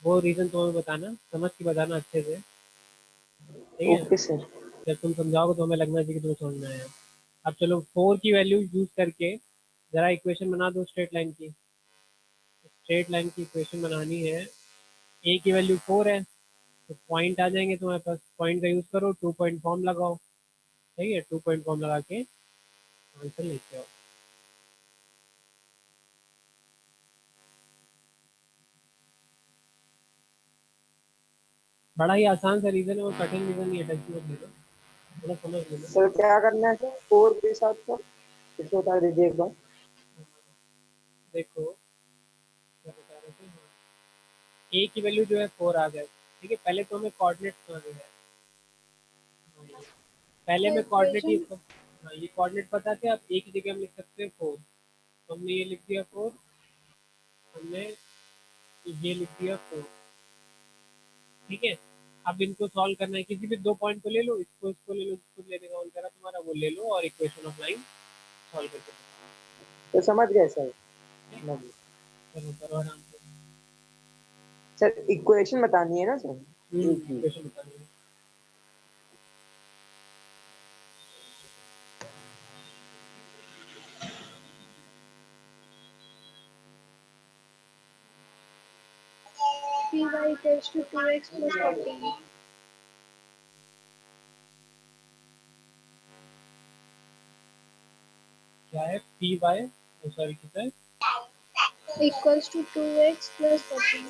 वो रीज़न तुम्हें बताना, समझ के बताना अच्छे से, ठीक है। Okay sir. जब तुम समझाओगे तो हमें लगना चाहिए कि तुम्हें समझ में आया। अब चलो 4 की वैल्यू यूज करके जरा इक्वेशन बना दो स्ट्रेट लाइन की। स्ट्रेट लाइन की इक्वेशन बनानी है, ए की वैल्यू 4 है तो पॉइंट आ जाएंगे तुम्हारे पास, पॉइंट का यूज करो, 2 पॉइंट फॉर्म लगाओ, ठीक है। 2 पॉइंट फॉर्म लगा के आंसर लेके आओ। बड़ा ही आसान सा रीजन है, वो कठिन रीजन नहीं है, टेंशन मत लेना, थोड़ा समझ लेना। सर क्या करना है सर 4 के साथ सर, फिर से बता दीजिए एक बार। देखो क्या बता रहे थे, ए की वैल्यू जो है 4 आ गया, ठीक है। पहले तो हमें कोऑर्डिनेट समझना है, पहले में कोऑर्डिनेट ये इक्वेशन हाँ ये कोऑर्डिनेट पता थे, अब ए की जगह हम लिख सकते हैं 4, तो हमने ये लिख दिया 4, हमने ये लिख दिया 4, ठीक है। अब इनको सॉल्व करना है, किसी भी 2 पॉइंट को ले लो, इसको ले लो, जिसको लेने का मन करा तुम्हारा वो ले लो और इक्वेशन ऑफ लाइन सॉल्व करके तो समझ गए सर, समझ गए। चलो करो आराम से। सर इक्वेशन बतानी है ना सर, एक ही। इक्वेशन बतानी है। py equals to 2x plus 14 क्या है पी वाई, सॉरी कितना है, equals to 2x plus 14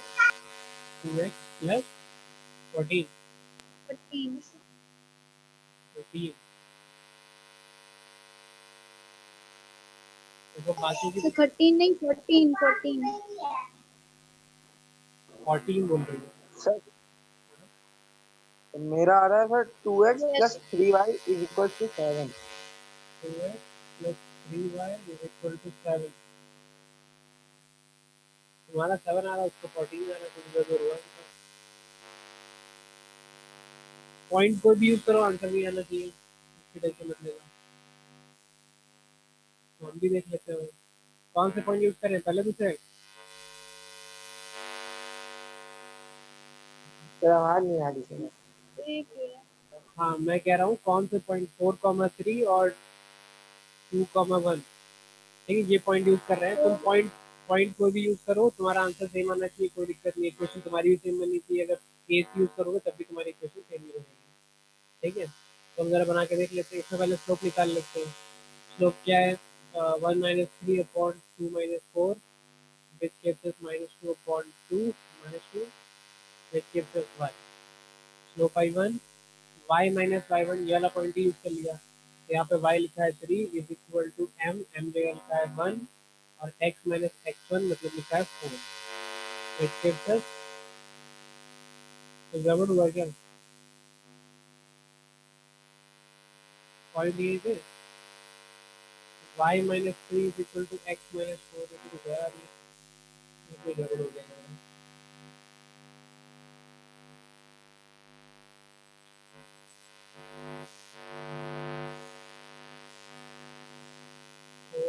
2x plus 14, 14 देखो बाकी की तो 13 नहीं 14 14 14 बोल रही है। सर तो मेरा आ रहा है sir 2x yes plus 3y is equal to 7। 2x plus 3y is equal to 7, तुम्हारा 7 आ रहा है, उसको 14 आ रहा है, कुछ गड़बड़ हुआ है। पॉइंट कोई भी यूज करो आंसर नहीं आना चाहिए, इसकी टेंशन मत लेना, तो हम भी देख लेते हैं कौन से पॉइंट यूज करें, पहले दूसरे। सर आवाज नहीं आ रही सर। एक है हाँ मैं कह रहा हूँ कौन से पॉइंट 4,3 और 2,1, ठीक है, ये पॉइंट यूज कर रहे हैं तुम। पॉइंट पॉइंट कोई भी यूज करो, तुम्हारा आंसर सेम आना चाहिए, कोई दिक्कत नहीं है। इक्वेशन तुम्हारी भी सेम बननी चाहिए, अगर केस यूज करोगे तब भी तुम्हारी इक्वेशन सेम नहीं बनेगी, ठीक है। तो हम जरा बना के देख लेते हैं, इससे पहले स्लोप निकाल लेते हैं। स्लोप क्या है, 1-3/2 - 4 which gives us -2/2 -2 which gives us 1। Slope I1 y minus y1 ये वाला पॉइंट ही यूज कर लिया, तो यहाँ पे y लिखा है 3 is equal to m, m जगह लिखा है 1 और x माइनस x1 मतलब लिखा है 4, which gives us, तो गड़बड़ हुआ क्या, पॉइंट ये थे y minus 3 is equal to x minus 4, ये तो कुछ है यार, ये गड़बड़ हो गया है।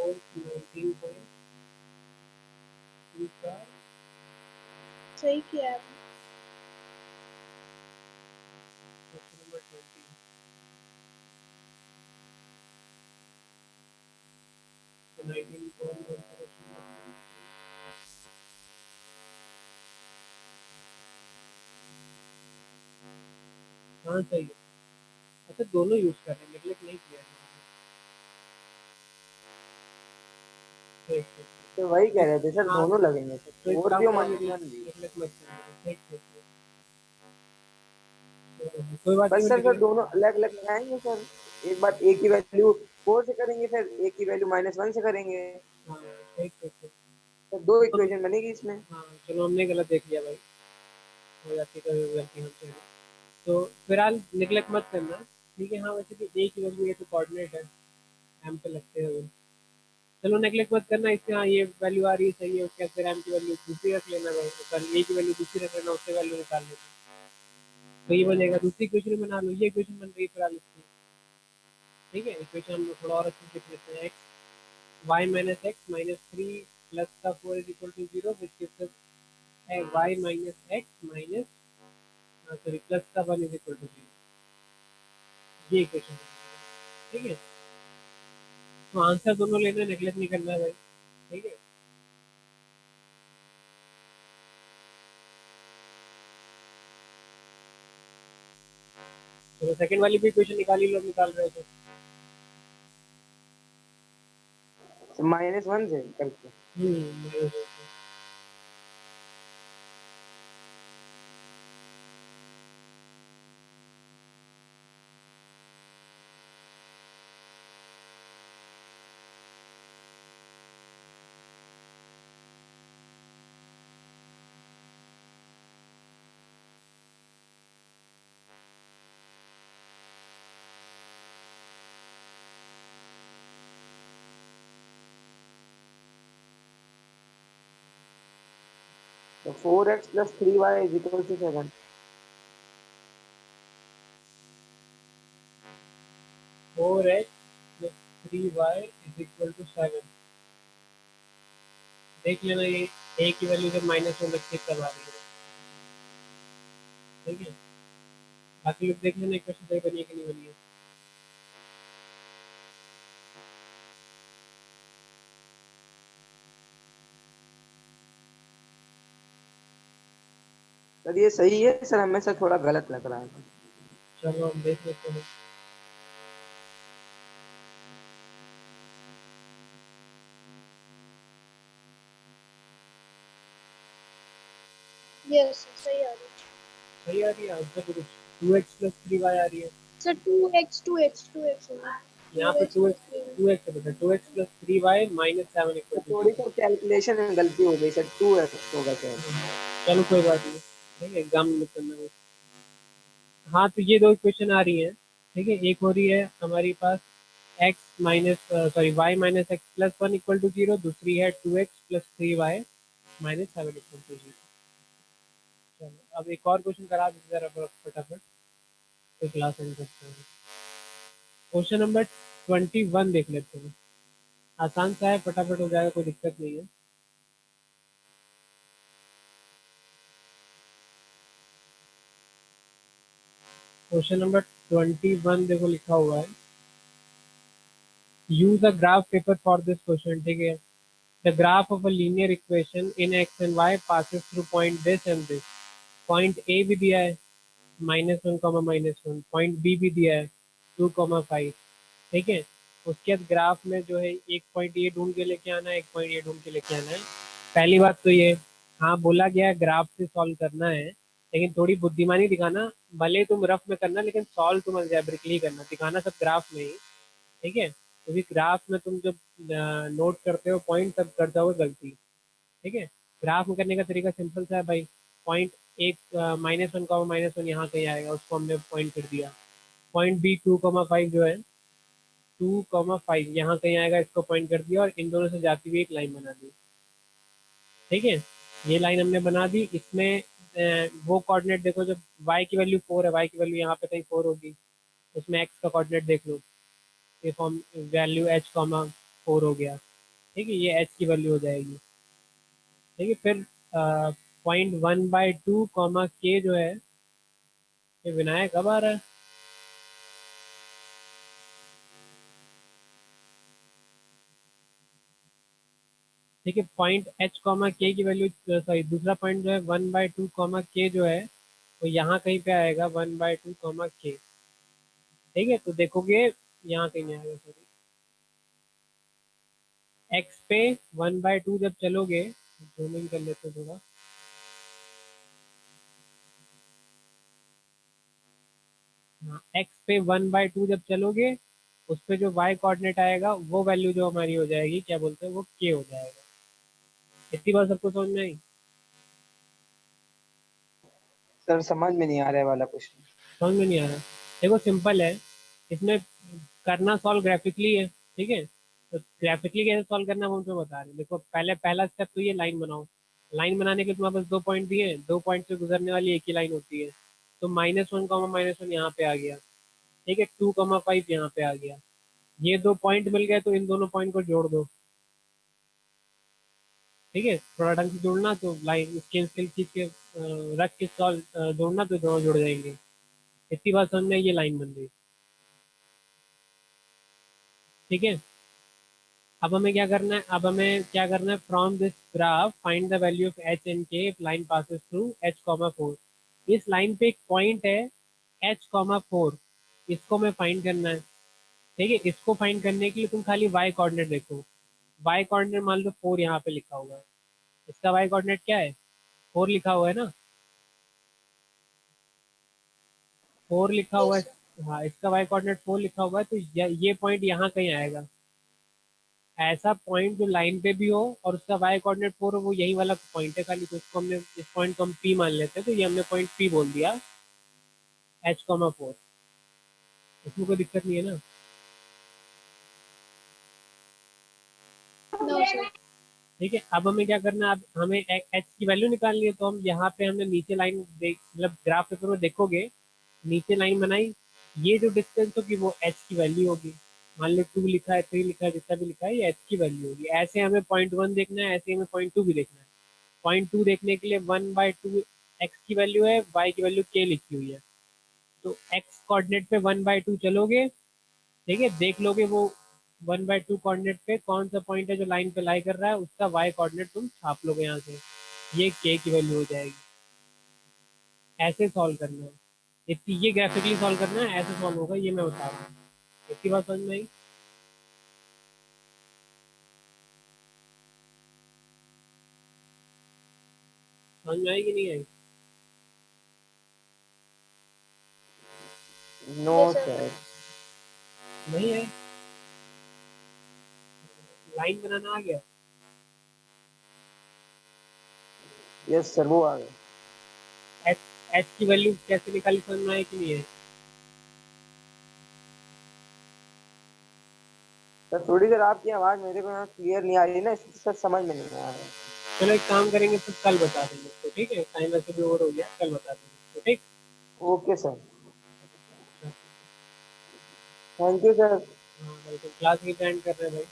19.2 का सही किया है क्वेश्चन नंबर 20, तो 19.1 हाँ सही है। अच्छा दोनों यूज कर रहे हैं, नेगलेक्ट नहीं किया है। ठीक ठीक ठीक। तो वही कह रहे थे सर हाँ दोनों लगेंगे सर, तो एक 4 काम भी और करो, -1 भी। नेगलेक्ट मत करो, ठीक ठीक ठीक। कोई बात नहीं, बस मैं सर नेगलेक्ट, दोनों अलग अलग लगाएंगे सर। एक बार a की वैल्यू 4 से करेंगे, फिर a की वैल्यू -1 से करेंगे। हाँ ठीक ठीक ठीक। तो दो तो इक्वेशन बनेगी इसमें। हाँ चलो हमने गलत देख लिया भाई, हो जाती है कभी गलती हमसे भी। तो फिलहाल नेगलेक्ट मत करना, ठीक है। हाँ वैसे भी ए की वैल्यू, ये तो कोऑर्डिनेट है, एम पे लगते हैं वो, चलो नेगलेक्ट मत करना, इससे हाँ ये वैल्यू आ रही है सही है, उसके बाद फिर m की वैल्यू दूसरी रख लेना भाई, सॉरी a की वैल्यू दूसरी रख लेना, उससे वैल्यू निकाल लेना, तो ये बनेगा। दूसरी इक्वेशन बना लो, ये इक्वेशन बन रही है फिलहाल इसकी, ठीक है। इक्वेशन हम लोग थोड़ा और अच्छे से लिख लेते हैं, x y minus x minus three plus का 4 is equal to 0 which gives us y minus x minus sorry plus का 1 इज इक्वल टू 0, ये इक्वेशन, ठीक है। तो आंसर दोनों लेना, नेगलेक्ट नहीं करना है भाई, ठीक है। तो सेकंड वाली भी इक्वेशन निकाली लो, निकाल रहे हो तो -1 से करके हम्म, तो 4x + 3y = 7। 4x plus 3y is equal to 7। देख लेना ये a की वैल्यू जब -1 रखी तब आ रही है, ठीक है। बाकी लोग देख लेना इक्वेशन सही बनी है कि नहीं बनी है। सर ये सही है सर, हमें सर थोड़ा गलत लग रहा है। चलो हम देख लेते हैं। यस सही आ रही है सही आ रही है आंसर तो कुछ 2x plus 3y आ रही है, सर। 2x होगा, यहाँ पे 2x 2x + 3y। 2x है बेटा, 2x plus 3y -7 इक्वल तो टू थोड़ी 0। सी कैलकुलेशन में गलती हो गई सर, 2x होगा सर। चलो कोई बात नहीं, ठीक है, एग्जाम में मत करना वो। हाँ तो ये दो इक्वेशन आ रही हैं, ठीक है। एक हो रही है हमारी पास x minus sorry y minus x plus 1 equal to 0, दूसरी है 2x plus 3y -7 equal to 0। चलो अब एक और क्वेश्चन करा दीजिए जरा फटाफट, तो क्लास एंड करते हैं। क्वेश्चन नंबर 21 देख लेते हैं, आसान सा है, फटाफट हो जाएगा, कोई दिक्कत नहीं है। क्वेश्चन नंबर 21 देखो लिखा हुआ है, use a graph paper for this question, ठीक है। The graph of a linear equation in x and y passes through point this and this. Point A भी दिया है -1, -1, पॉइंट बी भी दिया है 2, 5, ठीक है। उसके बाद ग्राफ में जो है एक पॉइंट ये ढूंढ के लेके आना है, एक पॉइंट ये ढूंढ के लेके आना है। पहली बात तो ये, हाँ बोला गया है ग्राफ से सॉल्व करना है, लेकिन थोड़ी बुद्धिमानी दिखाना, भले तुम रफ में करना लेकिन सॉल्व तुम अलजेब्रिकली करना, दिखाना सब ग्राफ में ही, ठीक है। क्योंकि ग्राफ में तुम जब नोट करते हो पॉइंट तब कर जाओगे गलती, ठीक है। ग्राफ में करने का तरीका सिंपल सा है भाई, पॉइंट एक -1, -1 यहाँ कहीं आएगा, उसको हमने पॉइंट कर दिया। पॉइंट बी 2, 5 जो है 2, 5 यहाँ कहीं आएगा, इसको पॉइंट कर दिया और इन दोनों से जाती हुई एक लाइन बना दी, ठीक है। ये लाइन हमने बना दी, इसमें वो कोऑर्डिनेट देखो, जब y की वैल्यू 4 है, y की वैल्यू यहाँ पे कहीं 4 होगी, उसमें x का कोऑर्डिनेट देख लो, ये फॉर्म वैल्यू h, 4 हो गया, ठीक है, ये h की वैल्यू हो जाएगी, ठीक है। फिर 0.1/2 k जो है, ये विनायक कब आ रहा है, ठीक है। पॉइंट h, k की वैल्यू, सॉरी दूसरा पॉइंट जो है 1/2 k जो है, तो यहाँ कहीं पे आएगा 1/2 k, ठीक है। तो देखोगे यहाँ कहीं आएगा, सॉरी x पे 1/2 जब चलोगे, जूमिंग कर लेते हैं थोड़ा, हाँ x पे 1/2 जब चलोगे, उस पे जो y कोऑर्डिनेट आएगा वो वैल्यू जो हमारी हो जाएगी, क्या बोलते हैं वो k हो जाएगा। इतनी बात सबको समझ में आई? सर समझ में नहीं आ रहा है वाला क्वेश्चन। समझ में नहीं आ रहा? देखो सिंपल है, इसमें करना सॉल्व ग्राफिकली है, ठीक है। तो ग्राफिकली कैसे सॉल्व करना है वो मुझे बता रहे हैं। देखो पहले पहला स्टेप तो ये लाइन बनाओ। लाइन बनाने के तुम्हारे पास 2 पॉइंट दिए हैं, 2 पॉइंट से गुजरने वाली एक ही लाइन होती है। तो -1, -1 यहाँ पे आ गया, ठीक है। 2, 5 यहाँ पे आ गया। ये 2 पॉइंट मिल गए तो इन दोनों पॉइंट को जोड़ दो, ठीक है। थोड़ा ढंग से जोड़ना तो लाइन स्केल स्केल खींच के रख के सॉल्व जोड़ना तो दोनों जुड़ जाएंगे। इतनी बात समझ में आई, ये लाइन बन गई, ठीक है। अब हमें क्या करना है, from this graph find the value of H and K if line passes through h,4। इस लाइन पे एक पॉइंट है h,4, इसको हमें फाइंड करना है, ठीक है। इसको फाइंड करने के लिए तुम खाली y कोऑर्डिनेट देखो। y कोऑर्डिनेट मान लो 4 यहाँ पे लिखा हुआ है, इसका y कोऑर्डिनेट क्या है, 4 लिखा हुआ है ना, 4 लिखा हुआ है। हाँ, इसका y कोऑर्डिनेट 4 लिखा हुआ है, तो ये पॉइंट यहाँ कहीं आएगा। ऐसा पॉइंट जो लाइन पे भी हो और उसका y कोऑर्डिनेट 4 हो, वो यही वाला पॉइंट है खाली। तो इसको हमने, इस पॉइंट को हम P मान लेते हैं, तो ये हमने पॉइंट P बोल दिया h,4। इसमें कोई दिक्कत नहीं है ना। No sir. ठीक है, अब हमें क्या करना है, अब हमें h की वैल्यू निकालनी है। तो हम यहाँ पे हमने नीचे लाइन देख, मतलब ग्राफ पेपर में देखोगे नीचे लाइन बनाई, ये जो डिस्टेंस होगी वो h की वैल्यू होगी। मान लो 2 लिखा है, 3 लिखा है, जितना भी लिखा है, ये h की वैल्यू होगी। ऐसे हमें .1 देखना है, ऐसे हमें .2 भी देखना है। .2 देखने के लिए 1/2 x की वैल्यू है, y की वैल्यू k लिखी हुई है। तो x कोऑर्डिनेट पे 1/2 चलोगे, ठीक है, देख लोगे वो 1/2 कोऑर्डिनेट पे कौन सा पॉइंट है जो लाइन पे लाई कर रहा है, उसका y कोऑर्डिनेट तुम छाप लोगे यहाँ से, ये k की वैल्यू हो जाएगी। ऐसे सॉल्व करना है, इतनी ये ग्राफिकली सॉल्व करना है, ऐसे सॉल्व होगा, ये मैं बता रहा हूँ। इतनी बात समझ में आई? समझ में आई कि नहीं आई? No Yes, sir. सर। नहीं है, लाइन बनाना आ गया। यस सर, वो आ गया। एच की वैल्यू कैसे निकाली समझ में आई कि नहीं है? सर थोड़ी देर आपकी आवाज मेरे को यहाँ क्लियर नहीं आ रही ना, इसलिए सर समझ में नहीं आ रहा है। चलो एक काम करेंगे, फिर कल बता देंगे इसको, ठीक है। टाइम वैसे भी ओवर हो गया, कल बता देंगे इसको, ठीक। Okay sir, thank you sir. हाँ बिल्कुल, क्लास की अटेंड कर रहे हैं भाई।